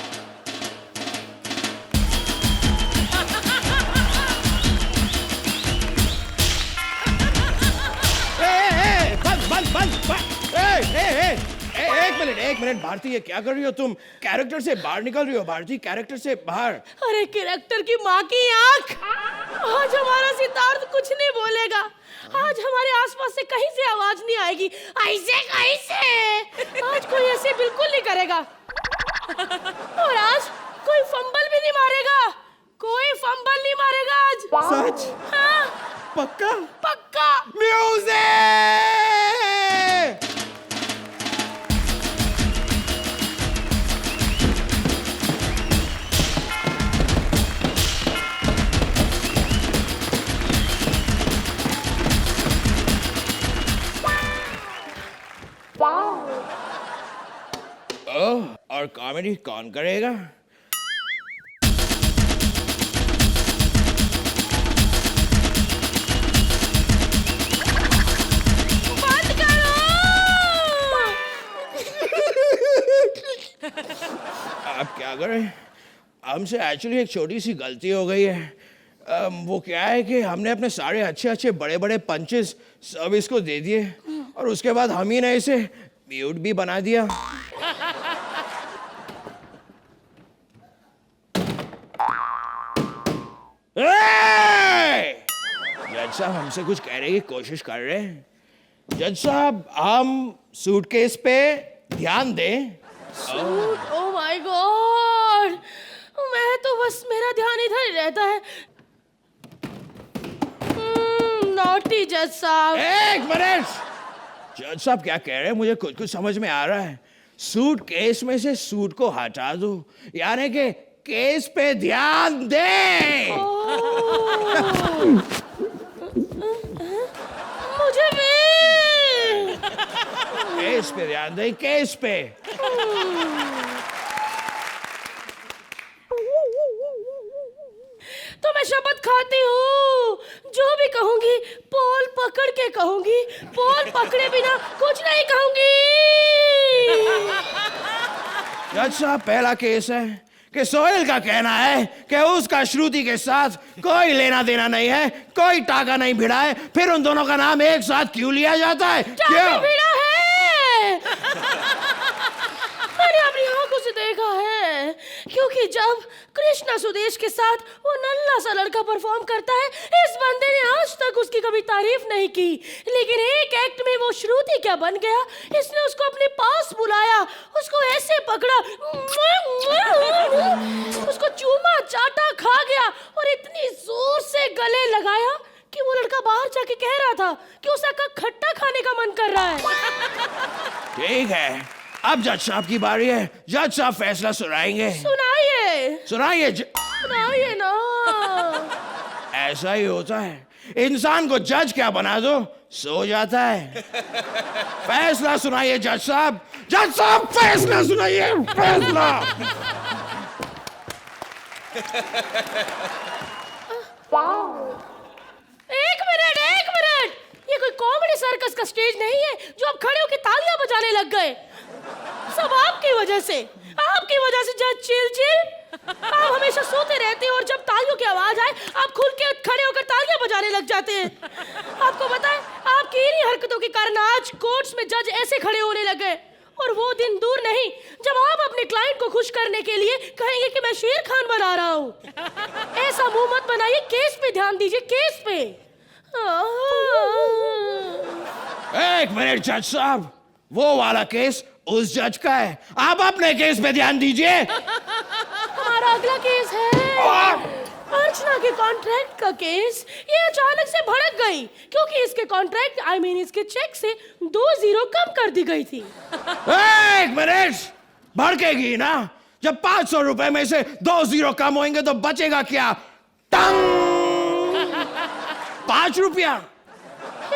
एक मिनट भारती, ये क्या कर रही हो तुम? कैरेक्टर से बाहर निकल रही हो भारती, कैरेक्टर से बाहर। अरे कैरेक्टर की माँ की आंख, आज हमारा सिद्धार्थ कुछ नहीं बोलेगा। आज हमारे आसपास से कहीं से आवाज नहीं आएगी। ऐसे कैसे? आज कोई ऐसे बिल्कुल नहीं करेगा। और आज कोई फंबल भी नहीं मारेगा, कोई फंबल नहीं मारेगा आज। सच? हाँ, पक्का? पक्का। म्यूजिक! और कॉमेडी कौन करेगा? क्या करें, हमसे एक्चुअली एक छोटी सी गलती हो गई है। वो क्या है कि हमने अपने सारे अच्छे अच्छे बड़े बड़े पंचेस सर्विस को दे दिए और उसके बाद हम ही ने इसे म्यूट भी बना दिया। जज साहब हमसे कुछ कहने की कोशिश कर रहे हैं। जज साहब हम सूटकेस पे ध्यान दें। सूट, ओ माय गॉड, मैं तो बस मेरा ध्यान इधर ही रहता है। नॉटी जज साहब। एक मिनट, जज साहब क्या कह रहे हैं मुझे कुछ कुछ समझ में आ रहा है। सूट केस में से सूट को हटा दो, यानी कि केस पे ध्यान दे। मुझे भी केस पे ध्यान दे, केस पे। तो मैं शपथ खाती हूँ, जो भी कहूंगी पोल पकड़ के कहूंगी, पोल पकड़े बिना कुछ नहीं कहूंगी। जज साहब पहला केस है कि सोहेल का कहना है कि उसका श्रुति के साथ कोई लेना देना नहीं है, कोई टाका नहीं भिड़ा है, फिर उन दोनों का नाम एक साथ क्यों लिया जाता है? टाका भिड़ा है। मैंने अपनी आंखों से देखा है, क्योंकि जब कृष्णा सुदेश के साथ वो नल्ला सा लड़का परफॉर्म करता है, इस बंदे ने आज तक उसकी कभी तारीफ नहीं की, लेकिन एक एक्ट में वो श्रुति क्या बन गया। इसने उसको अपने पास बुलाया, उसको ऐसे पकड़ा, उसको चूमा चाटा खा गया और इतनी जोर से गले लगाया कि वो लड़का बाहर जाके कह रहा था कि उसका खट्टा खाने का मन कर रहा है। ठीक है, अब जज साहब की बारी है। जज साहब फैसला सुनाएंगे। सुनाइए सुनाइए सुनाइए ना। ऐसा ही होता है, इंसान को जज क्या बना दो सो जाता है। फैसला सुनाइए जज साहब। जज साहब फैसला सुनाइए, फैसला। एक मिनट, ये कोई कॉमेडी सर्कस का स्टेज नहीं है जो आप खड़े होकर तालियां बजाने लग गए। सब आपकी वजह से जज चिल। आप हमेशा सोते रहते हैं और जब तालियों की आवाज आए आप खुल के खड़े होकर तालियां बजाने लग जाते हैं। आपको पता है, आपकी इन्हीं हरकतों के कारण आज कोर्ट्स में जज ऐसे खड़े होने लग गए। और वो दिन दूर नहीं जब आप अपने क्लाइंट को खुश करने के लिए कहेंगे कि मैं शेर खान बना रहा हूँ। ऐसा मुंह मत बनाइए, केस पे ध्यान दीजिए, केस पे। एक मिनट जज साहब, वो वाला केस उस जज का है, आप अपने केस पे ध्यान दीजिए। हमारा अगला केस है अर्चना के कॉन्ट्रैक्ट का केस। ये अचानक से भड़क गई क्योंकि इसके कॉन्ट्रैक्ट इसके चेक से 2 जीरो कम कर दी गई थी। एक मिनट, भड़केगी ना, जब 500 रुपए में से 2 जीरो कम होंगे तो बचेगा क्या? टंग 5 रुपया।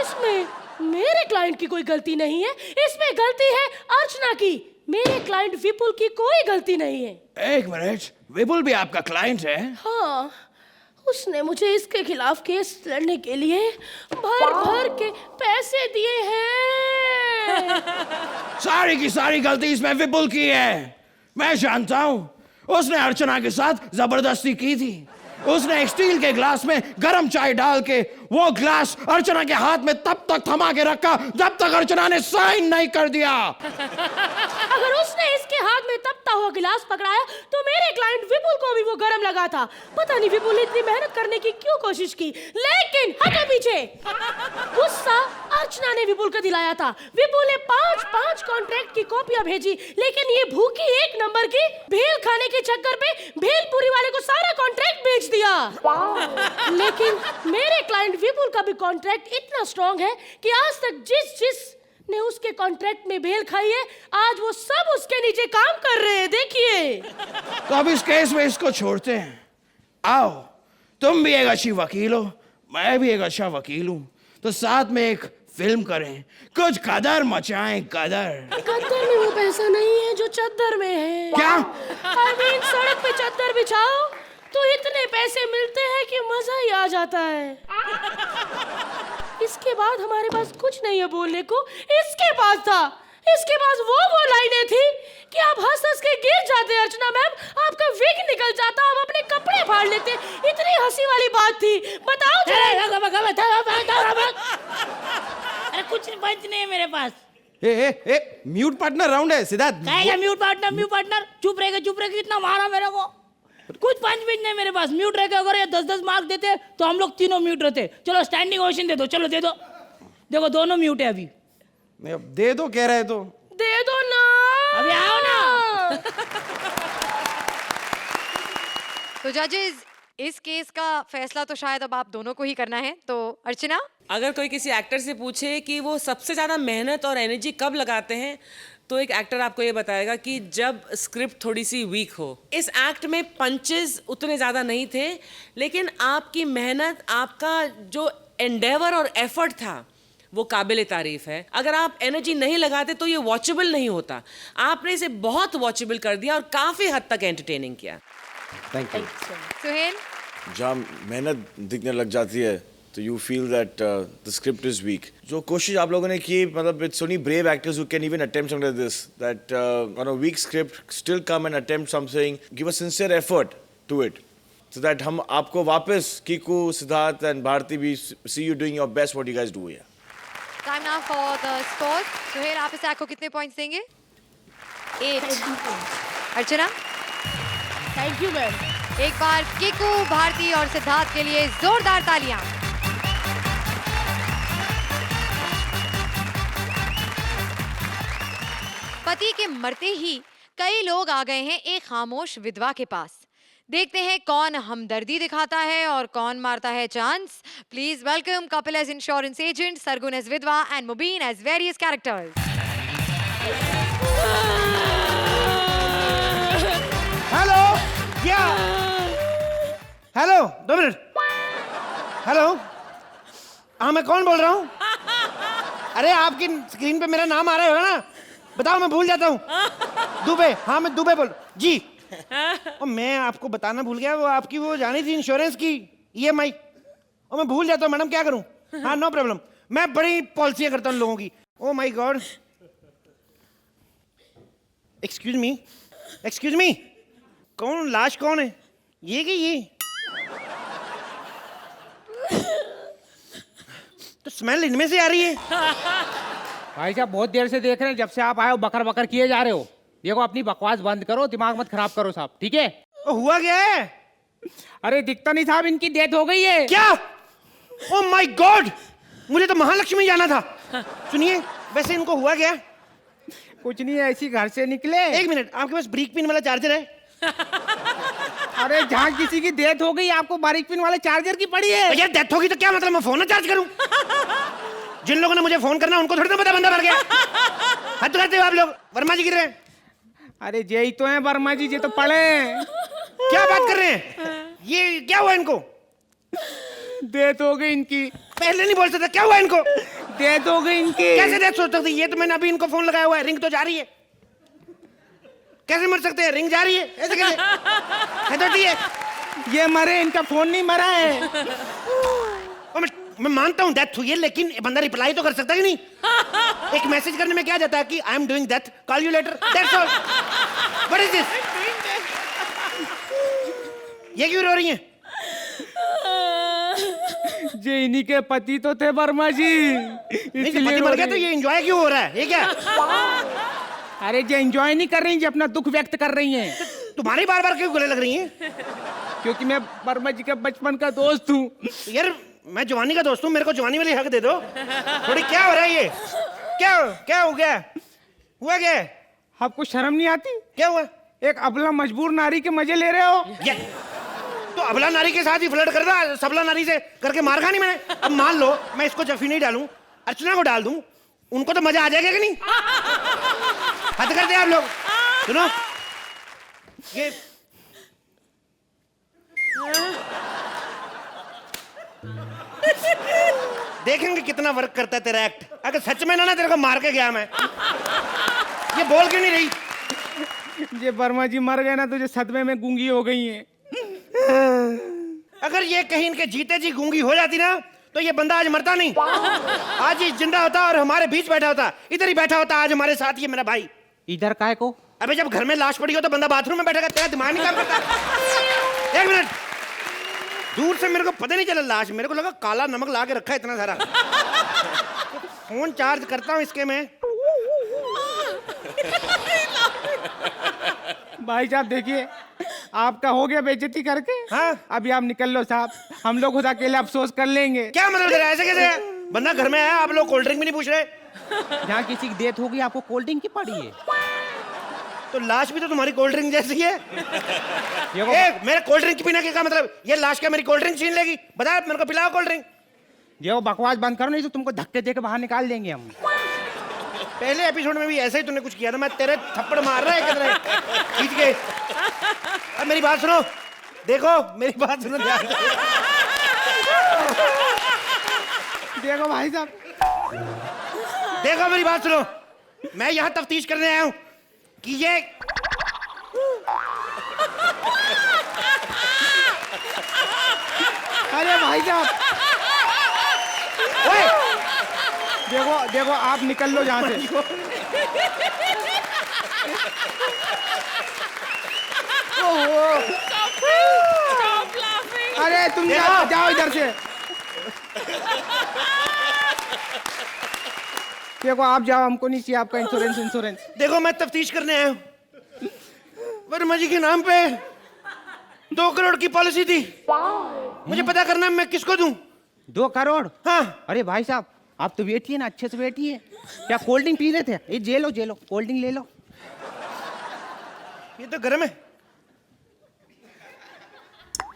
इसमें मेरे क्लाइंट की कोई गलती नहीं है, इसमें गलती है अर्चना की। मेरे क्लाइंट विपुल की कोई गलती नहीं है। एक मिनट, विपुल भी आपका क्लाइंट है? हाँ, उसने मुझे इसके खिलाफ केस लड़ने के लिए भर भर के पैसे दिए हैं। सारी की सारी गलती इसमें विपुल की है। मैं जानता हूं, उसने अर्चना के साथ जबरदस्ती की थी। उसने एक स्टील के ग्लास में गरम चाय डाल के वो ग्लास अर्चना के हाथ में तब तक थमा के रखा जब तक अर्चना ने साइन नहीं कर दिया। अगर उसने इसके हाथ में तपता हुआ गिलास पकड़ाया तो मेरे क्लाइंट विपुल को भी वो गरम लगा था। पता नहीं विपुल ने इतनी मेहनत करने की क्यों कोशिश की, लेकिन हटो पीछे। गुस्सा अर्चना ने विपुल को दिलाया था। विपुल ने 5-5 कॉन्ट्रैक्ट की कॉपियां भेजी, लेकिन ये भूखी 1 नंबर की भेल खाने के चक्कर पे भेलपुरी वाले को सारा कॉन्ट्रैक्ट बेच दिया। लेकिन मेरे क्लाइंट विपुल का भी कॉन्ट्रैक्ट इतना स्ट्रॉन्ग है कि आज तक जिस ने उसके कॉन्ट्रैक्ट में भेल खाई है, आज वो सब उसके नीचे काम कर रहे हैं। देखिए, तो अब इस केस में इसको छोड़ते हैं। आओ, तुम भी एक अच्छी वकील हो, मैं भी एक अच्छा वकील हूं, तो साथ में एक फिल्म करें, कुछ कदर मचाएं, कदर। कदर में वो पैसा नहीं है जो चद्दर में है। क्या? सड़क पे चद्दर बिछाओ तो इतने पैसे मिलते हैं कि मजा ही आ जाता है। इसके बाद हमारे पास कुछ नहीं है बोलने को। इसके पास था, इसके पास वो लाइनें थी कि आप हंस हंस के गिर जाते अर्चना मैम, आपका विग निकल जाता, आप अपने कपड़े फाड़ लेते, इतनी हंसी वाली बात थी। बताओ जरा। अरे कुछ पंच नहीं है मेरे पास। ए म्यूट पार्टनर राउंड है सिद्धार्थ। कहेगा म्यूट पार्टनर, चुप रहेगा कितना मारा मेरे को। कुछ पंच भी नहीं मेरे पास। म्यूट रह के अगर ये 10-10 मार्क देते तो हम लोग तीनों म्यूट रहते। चलो स्टैंडिंग ओवेशन दे दो, चलो दे दो। देखो दोनों म्यूट है अभी। दे दो कह रहे तो दे दो ना, अभी आओ ना। तो जजेस, इस केस का फैसला तो शायद अब आप दोनों को ही करना है। तो अर्चना, अगर कोई किसी एक्टर से पूछे कि वो सबसे ज़्यादा मेहनत और एनर्जी कब लगाते हैं, तो एक एक्टर आपको ये बताएगा कि जब स्क्रिप्ट थोड़ी सी वीक हो। इस एक्ट में पंचेस उतने ज़्यादा नहीं थे, लेकिन आपकी मेहनत, आपका जो एंडेवर और एफर्ट था वो काबिल तारीफ है। अगर आप एनर्जी नहीं लगाते तो ये वॉचेबल नहीं होता। आपने इसे बहुत वॉचेबल कर दिया और काफ़ी हद तक एंटरटेनिंग किया। Thank you. सुहेल, जहाँ मेहनत दिखने लग जाती है तो you feel that the script is weak. जो कोशिश आप लोगों ने की, मतलब it's only brave actors who can even attempt something like this, that on a weak script still come and attempt something, give a sincere effort to it, so that हम आपको वापस कीकू, सिद्धार्थ एंड भारती भी see you doing your best what you guys do here. Time now for the score. Suhail, आप इस act को कितने points देंगे? 8। अर्चना, thank you ma'am. एक बार किकू, भारती और सिद्धार्थ के लिए जोरदार तालियां। पति के मरते ही कई लोग आ गए हैं एक खामोश विधवा के पास। देखते हैं कौन हमदर्दी दिखाता है और कौन मारता है chance. Please welcome Kapil as insurance agent, Sargun as विधवा and Mubeen as various characters. Hello, क्या? Hello, 2 minute. हेलो, हाँ मैं कौन बोल रहा हूँ? अरे आपकी स्क्रीन पे मेरा नाम आ रहा होगा ना? बताओ, मैं भूल जाता हूँ। दुबे, हाँ मैं दुबे बोल जी। और मैं आपको बताना भूल गया, वो आपकी वो जानी थी इंश्योरेंस की EMI, और मैं भूल जाता हूँ मैडम, क्या करूँ? हाँ नो प्रॉब्लम, मैं बड़ी पॉलिसियाँ करता हूँ लोगों की। Oh my God, excuse me, कौन लाश कौन है? ये कि ये? तो स्मेल इनमें से आ रही है। भाई साहब बहुत देर से देख रहे हैं, जब से आप आए हो बकर बकर किए जा रहे हो। देखो अपनी बकवास बंद करो, दिमाग मत खराब करो साहब, ठीक है? हुआ क्या है? अरे दिखता नहीं साहब, इनकी डेथ हो गई है। क्या? ओह माय गॉड, मुझे तो महालक्ष्मी जाना था। सुनिए, वैसे इनको हुआ क्या? कुछ नहीं, ऐसी घर से निकले। 1 मिनट, आपके पास ब्रीक पिन वाला चार्जर है? अरे जहाँ किसी की डेथ हो गई, आपको बारीक पिन वाले चार्जर की पड़ी है। यार डेथ होगी तो क्या मतलब, मैं फोन ना चार्ज करूं? जिन लोगों ने मुझे फोन करना उनको थोड़ी ना पता बंदा मर गया। हद करते हो आप लोग। वर्मा जी गिर रहे हैं। अरे यही तो है वर्मा जी, ये तो पढ़े। क्या बात कर रहे हैं? ये क्या हुआ इनको? डेथ हो गई इनकी। पहले नहीं बोल सकता, क्या हुआ इनको? डेथ हो गई इनकी। कैसे डेथ हो सकती? ये तो मैंने अभी इनको फोन लगाया हुआ है, रिंग तो जा रही है। कैसे मर सकते हैं? रिंग जा रही है, ऐसे कैसे? है तो ठीक है। ये मरे, इनका फोन नहीं मरा है। मैं मानता हूँ डेथ हुई है, लेकिन बंदा रिप्लाई तो कर सकता है नहीं? एक मैसेज करने में क्या जाता है कि I am doing death, call you later, that's all. What is this? ये क्यों रो रही हैं? ये इन्हीं के पति तो थे वर्मा जी, नहीं, जब पति मर गया तो ये एंजॉय क्यों हो रहा है? ये क्या? अरे ये एंजॉय नहीं कर रही, ये अपना दुख व्यक्त कर रही हैं। तुम्हारी बार बार क्यों गले लग रही हैं? क्योंकि मैं वर्मा जी का बचपन का दोस्त हूँ। यार मैं जवानी का दोस्त हूँ, मेरे को जवानी वाली हक दे दो थोड़ी। क्या हो रहा है ये? क्या हो गया? हुआ क्या? आपको शर्म नहीं आती? क्या हुआ? एक अबला मजबूर नारी के मजे ले रहे हो। तो अबला नारी के साथ ही फ्लर्ट कर रहा, सबला नारी से करके मार खा नहीं मैंने। अब मान लो मैं इसको जफी नहीं डालूं, अर्चना को डाल दूं, उनको तो मजा आ जाएगा कि नहीं? हद करते हैं आप लोग। सुनो, ये देखेंगे कितना वर्क करता है तेरा एक्ट। अगर सच में ना तेरे को मार के गया मैं। ये बोल क्यों नहीं रही? ये वर्मा जी मर गए ना तो ये सदमे में गूंगी हो गई हैं। अगर ये कहीं इनके जीते जी गूंगी हो जाती ना तो ये बंदा आज मरता नहीं, आज ये जिंदा होता और हमारे बीच बैठा होता। इधर ही बैठा होता आज हमारे साथ, ये मेरा भाई। इधर काय को? अबे जब घर में लाश पड़ी हो तो बंदा बाथरूम में बैठेगा, तेरा दिमाग नहीं काम करता। एक मिनट, दूर से मेरे को पता नहीं चला लाश, मेरे को लगा काला नमक ला के रखा है इतना सारा। फोन चार्ज करता हूँ इसके में। भाई साहब देखिए, आपका हो गया बेइज्जती करके। हाँ? अभी आप निकल लो साहब, हम लोग खुद अकेले अफसोस कर लेंगे। क्या मतलब तेरा, ऐसे कैसे है? बंदा घर में आया, आप लोग कोल्ड ड्रिंक भी नहीं पूछ रहे। जहाँ किसी की डेथ होगी आपको कोल्ड ड्रिंक की पड़ी है। तो लाश भी तो तुम्हारी कोल्ड ड्रिंक जैसी है। देखो मेरे कोल्ड ड्रिंक पीने के क्या मतलब? ये लाश क्या मेरी कोल्ड ड्रिंक छीन लेगी? बता, मेरे को पिलाओ कोल्ड ड्रिंक। ये बकवास बंद करो, नहीं तो तुमको धक्के दे के बाहर निकाल देंगे हम। पहले एपिसोड में भी ऐसा ही तूने कुछ किया था, मैं तेरे थप्पड़ मार रहा है किधर खींच के। अब मेरी बात सुनो, देखो मेरी बात सुनो ध्यान से। देखो भाई साहब, देखो मेरी बात सुनो, मैं यहाँ तफ्तीश करने आया हूँ कि ये अरे भाई साहब, ओए! देखो देखो आप निकल लो यहाँ से। Stop laughing. अरे तुम जाओ जाओ इधर से। देखो आप जाओ, हमको नहीं चाहिए आपका इंश्योरेंस। देखो मैं तफ्तीश करने आया हूँ। वर्मा जी के नाम पे 2 करोड़ की पॉलिसी थी, मुझे पता करना है मैं किसको दूं। 2 करोड़? हाँ। अरे भाई साहब आप तो बैठिए ना, अच्छे से बैठिए। क्या कोल्ड ड्रिंक पी रहे थे? ये जे लो कोल्ड ड्रिंक ले लो। ये तो गर्म है।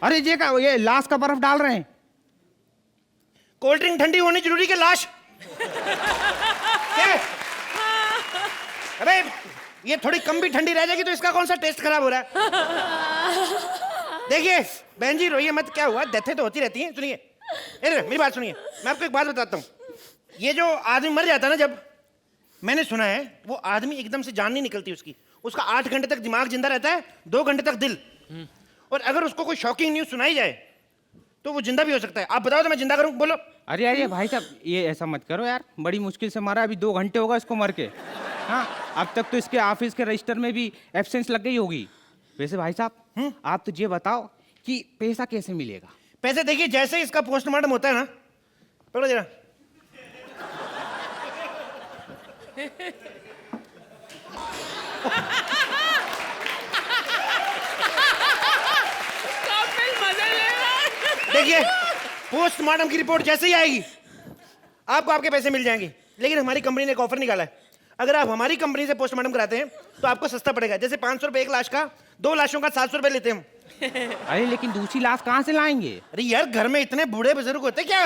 अरे ये लाश का बर्फ डाल रहे हैं। कोल्ड ड्रिंक ठंडी होनी जरूरी है लाश? क्या? अबे ये थोड़ी कम भी ठंडी रह जाएगी तो इसका कौन सा टेस्ट खराब हो रहा है? देखिए बहन जी रोइए मत, क्या हुआ, डेथें तो होती रहती हैं। सुनिए मेरी बात सुनिए, मैं आपको एक बात बताता हूँ। ये जो आदमी मर जाता है ना, जब मैंने सुना है वो आदमी एकदम से जान नहीं निकलती उसका 8 घंटे तक दिमाग जिंदा रहता है, 2 घंटे तक दिल। और अगर उसको कोई शॉकिंग न्यूज सुनाई जाए तो वो जिंदा भी हो सकता है। आप बताओ तो मैं जिंदा करूं, बोलो। अरे भाई साहब ये ऐसा मत करो यार, बड़ी मुश्किल से मरा, अभी 2 घंटे होगा इसको मर के। हाँ अब तक तो इसके ऑफिस के रजिस्टर में भी एब्सेंस लग गई होगी। वैसे भाई साहब आप तो ये बताओ कि पैसा कैसे मिलेगा? पैसे देखिए, जैसे इसका पोस्टमार्टम होता है ना, पकड़ो जरा। देखिए पोस्टमार्टम की रिपोर्ट जैसे ही आएगी आपको आपके पैसे मिल जाएंगे। लेकिन हमारी कंपनी ने एक ऑफर निकाला है, अगर आप हमारी कंपनी से पोस्टमार्टम कराते हैं तो आपको सस्ता पड़ेगा। जैसे 500 रुपए 1 लाश का, 2 लाशों का 700 रुपए लेते हैं हम। अरे लेकिन दूसरी लाश कहाँ से लाएंगे? अरे यार घर में इतने बूढ़े बुजुर्ग होते क्या?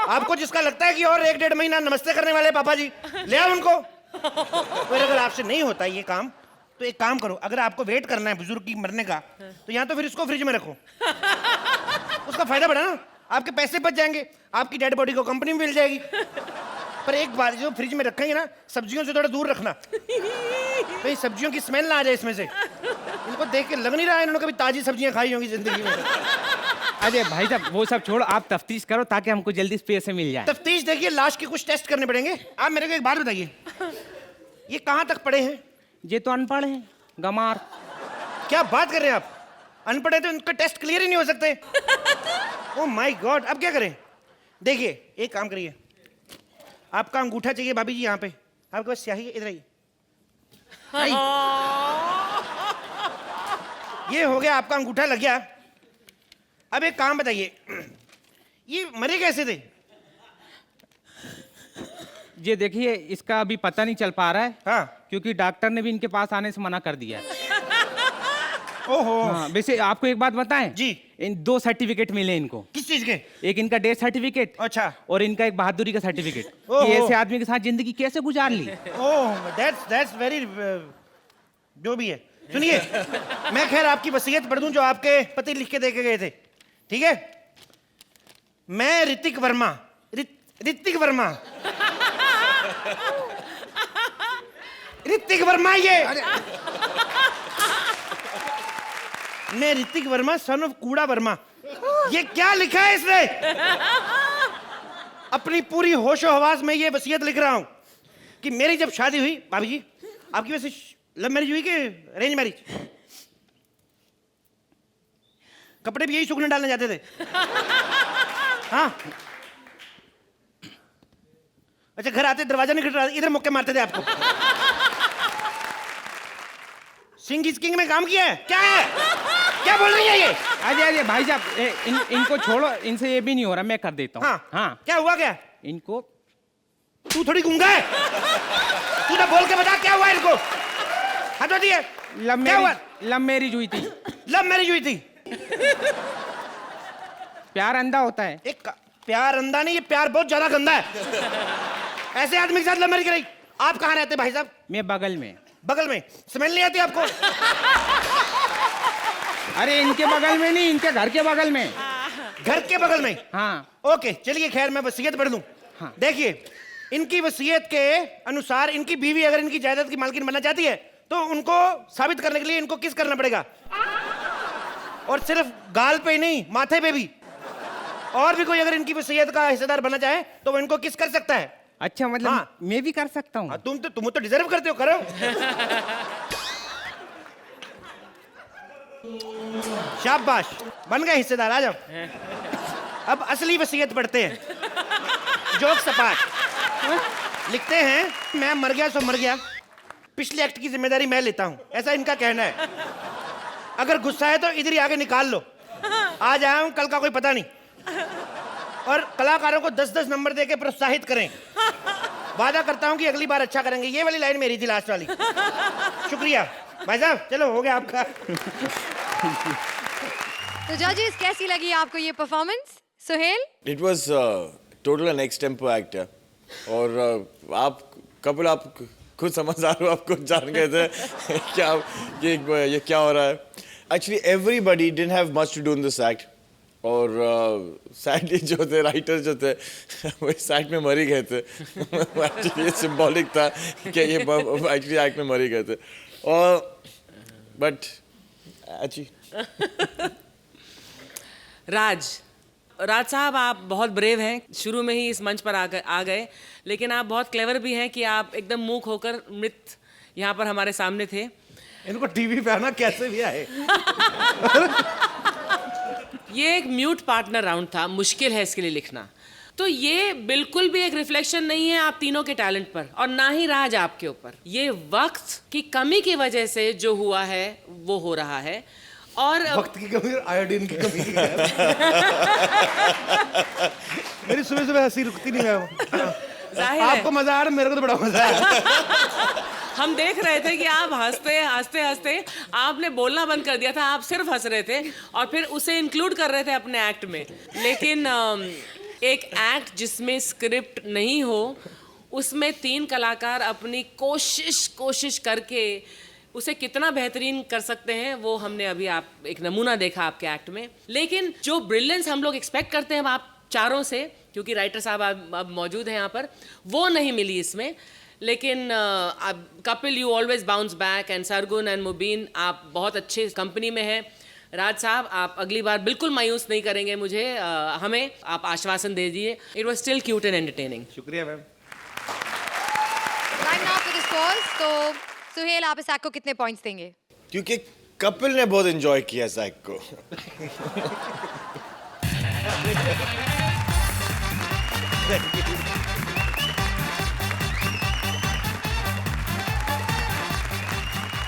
आपको जिसका लगता है कि और 1-1.5 महीना नमस्ते करने वाले पापा जी, ले आओ उनको। और अगर आपसे नहीं होता ये काम तो एक काम करो, अगर आपको वेट करना है बुजुर्ग की मरने का तो यहाँ तो फिर इसको फ्रिज में रखो। उसका फायदा बढ़ा ना, आपके पैसे बच जाएंगे, आपकी डेड बॉडी को कंपनी में मिल जाएगी। पर एक बात, जो फ्रिज में रखेंगे ना, सब्जियों से थोड़ा दूर रखना, तो सब्जियों की स्मेल ना आ जाए इसमें से। इनको देख के लग नहीं रहा है इन्होंने कभी ताजी सब्जियां खाई होंगी जिंदगी में। अरे भाई साहब वो सब छोड़ो, आप तफ्तीश करो ताकि हमको जल्दी पैसे मिल जाए। तफ्तीश देखिए, लाश के कुछ टेस्ट करने पड़ेंगे। आप मेरे को एक बात बताइए, ये कहाँ तक पढ़े हैं? ये तो अनपढ़ हैं, गमार। क्या बात कर रहे हैं आप? अनपढ़ है तो उनका टेस्ट क्लियर ही नहीं हो सकते। ओह माय गॉड, अब क्या करें? देखिए एक काम करिए, आपका अंगूठा चाहिए भाभी जी, यहाँ पे आपके पास स्याही है, इधर आइए। ये हो गया, आपका अंगूठा लग गया। अब एक काम बताइए, ये मरे कैसे थे? ये देखिए इसका अभी पता नहीं चल पा रहा है। हाँ। क्योंकि डॉक्टर ने भी इनके पास आने से मना कर दिया है। ओहो। हाँ, वैसे आपको एक बात बताएं जी। इन 2 सर्टिफिकेट मिले इनको। किस चीज के? एक इनका डेथ सर्टिफिकेट, अच्छा, और इनका एक बहादुरी का सर्टिफिकेट ओहो। कि ऐसे आदमी के साथ जिंदगी कैसे गुजार ली। ओह दैट्स वेरी, जो भी है। सुनिए मैं खैर आपकी वसीयत पढ़ दूं जो आपके पति लिख के दे के गए थे, ठीक है? मैं ऋतिक वर्मा, ऋतिक वर्मा, ऋतिक वर्मा, ये मैं ऋतिक वर्मा सन ऑफ कूड़ा वर्मा। ये क्या लिखा है इसने? अपनी पूरी होशो हवास में ये वसीयत लिख रहा हूं कि मेरी जब शादी हुई, भाभी जी आपकी वैसे लव मैरिज हुई कि अरेंज मैरिज? कपड़े भी यही सूखने डालने जाते थे? हाँ। अच्छा, घर आते दरवाजा नहीं खटखटाते, इधर मुक्के मारते थे आपको? सिंह इज किंग में काम किया है? क्या है, क्या बोल रही है ये? अरे अरे भाई साहब, इनको छोड़ो, इनसे ये भी नहीं हो रहा, मैं कर देता हूँ। हाँ हाँ, क्या हुआ क्या? इनको तू थोड़ी गूंगा है, तू ना बोल के बता क्या हुआ इनको? हद होती है। लव मैरिज हुई थी। लव मैरिज हुई थी? प्यार अंधा होता है। एक प्यार अंधा नहीं, ये प्यार बहुत ज्यादा गंदा है। ऐसे आदमी के साथ लव मैरिज कराई? आप कहाँ रहते भाई साहब? मैं बगल में। बगल में? स्मेल नहीं आती आपको? अरे इनके बगल में नहीं, इनके घर के बगल में। घर के बगल में? हाँ। ओके चलिए, खैर मैं वसीयत पढ़ दूं। हाँ। देखिए, इनकी वसीयत के अनुसार इनकी बीवी अगर इनकी जायदाद की मालकिन बनना चाहती है तो उनको साबित करने के लिए इनको किस करना पड़ेगा, और सिर्फ गाल पे ही नहीं, माथे पे भी। और भी कोई अगर इनकी वसीयत का हिस्सेदार बनना चाहे तो वो इनको किस कर सकता है? अच्छा, मतलब हाँ। मैं भी कर सकता हूँ? तुम तो डिजर्व करते हो, करो। शाबाश, बन गए हिस्सेदार, आ जाओ। अब असली वसीयत पढ़ते हैं। जोक सपाट लिखते हैं, मैं मर गया सो मर गया, पिछले एक्ट की जिम्मेदारी मैं लेता हूं, ऐसा इनका कहना है। अगर गुस्सा है तो इधर ही आगे निकाल लो, आज आया हूं, कल का कोई पता नहीं। और कलाकारों को 10-10 नंबर देके प्रोत्साहित करें। वादा करता हूं कि अगली बार अच्छा करेंगे। ये वाली लाइन मेरी थी, लास्ट वाली। शुक्रिया भाई साहब, चलो हो गया आपका। तो जजेस, कैसी लगी आपको ये performance? Suhail? It was total an extempore act है, और आप कपिल, आप खुद समझदार हो, आप खुद जान गए थे क्या ये क्या हो रहा है। Actually everybody didn't have much to do in this act, और सैडली जो थे राइटर जो थे वो इस एक्ट में मर ही गए थे। एक्चुअली ये सिंबॉलिक था कि ये एक्चुअली एक्ट में मर ही गए थे, और बट राज साहब, आप बहुत ब्रेव हैं, शुरू में ही इस मंच पर आ गए, लेकिन आप बहुत क्लेवर भी हैं कि आप एकदम मूक होकर मृत यहाँ पर हमारे सामने थे। इनको टीवी पे आना कैसे भी आए। ये एक म्यूट पार्टनर राउंड था, मुश्किल है इसके लिए लिखना। तो ये बिल्कुल भी एक रिफ्लेक्शन नहीं है आप तीनों के टैलेंट पर, और ना ही राज आपके ऊपर। ये वक्त की कमी की वजह से जो हुआ है वो हो रहा है, और वक्त की कमी, आयोडीन की कमी। मेरी सुबह सुबह हंसी रुकती नहीं है। जाहिर है आपको मजा आ रहा, मेरे को तो बड़ा मजा आया। हम देख रहे थे कि आप हंसते आपने बोलना बंद कर दिया था, आप सिर्फ हंस रहे थे और फिर उसे इंक्लूड कर रहे थे अपने एक्ट में। लेकिन एक एक्ट जिसमें स्क्रिप्ट नहीं हो, उसमें 3 कलाकार अपनी कोशिश करके उसे कितना बेहतरीन कर सकते हैं, वो हमने अभी आप एक नमूना देखा आपके एक्ट में। लेकिन जो ब्रिलियंस हम लोग एक्सपेक्ट करते हैं आप चारों से, क्योंकि राइटर साहब अब मौजूद हैं यहाँ पर, वो नहीं मिली इसमें। लेकिन Kapil, you always bounce back, and Sargun and Mubeen, आप बहुत अच्छे कंपनी में हैं। राज साहब, आप अगली बार बिल्कुल मायूस नहीं करेंगे मुझे, हमें आप आश्वासन दे दिए। It was still cute and entertaining. शुक्रिया ma'am. Right now for the scores, तो सुहेल, आप इस एक्ट को कितने पॉइंट्स देंगे? क्योंकि कपिल ने बहुत एंजॉय किया इस एक्ट को।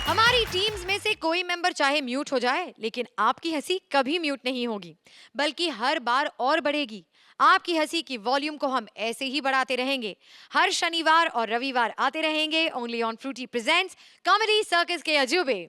हमारी टीम्स में से कोई मेंबर चाहे म्यूट हो जाए, लेकिन आपकी हंसी कभी म्यूट नहीं होगी, बल्कि हर बार और बढ़ेगी। आपकी हंसी की वॉल्यूम को हम ऐसे ही बढ़ाते रहेंगे। हर शनिवार और रविवार आते रहेंगे only on Frooti presents comedy circus के अजूबे।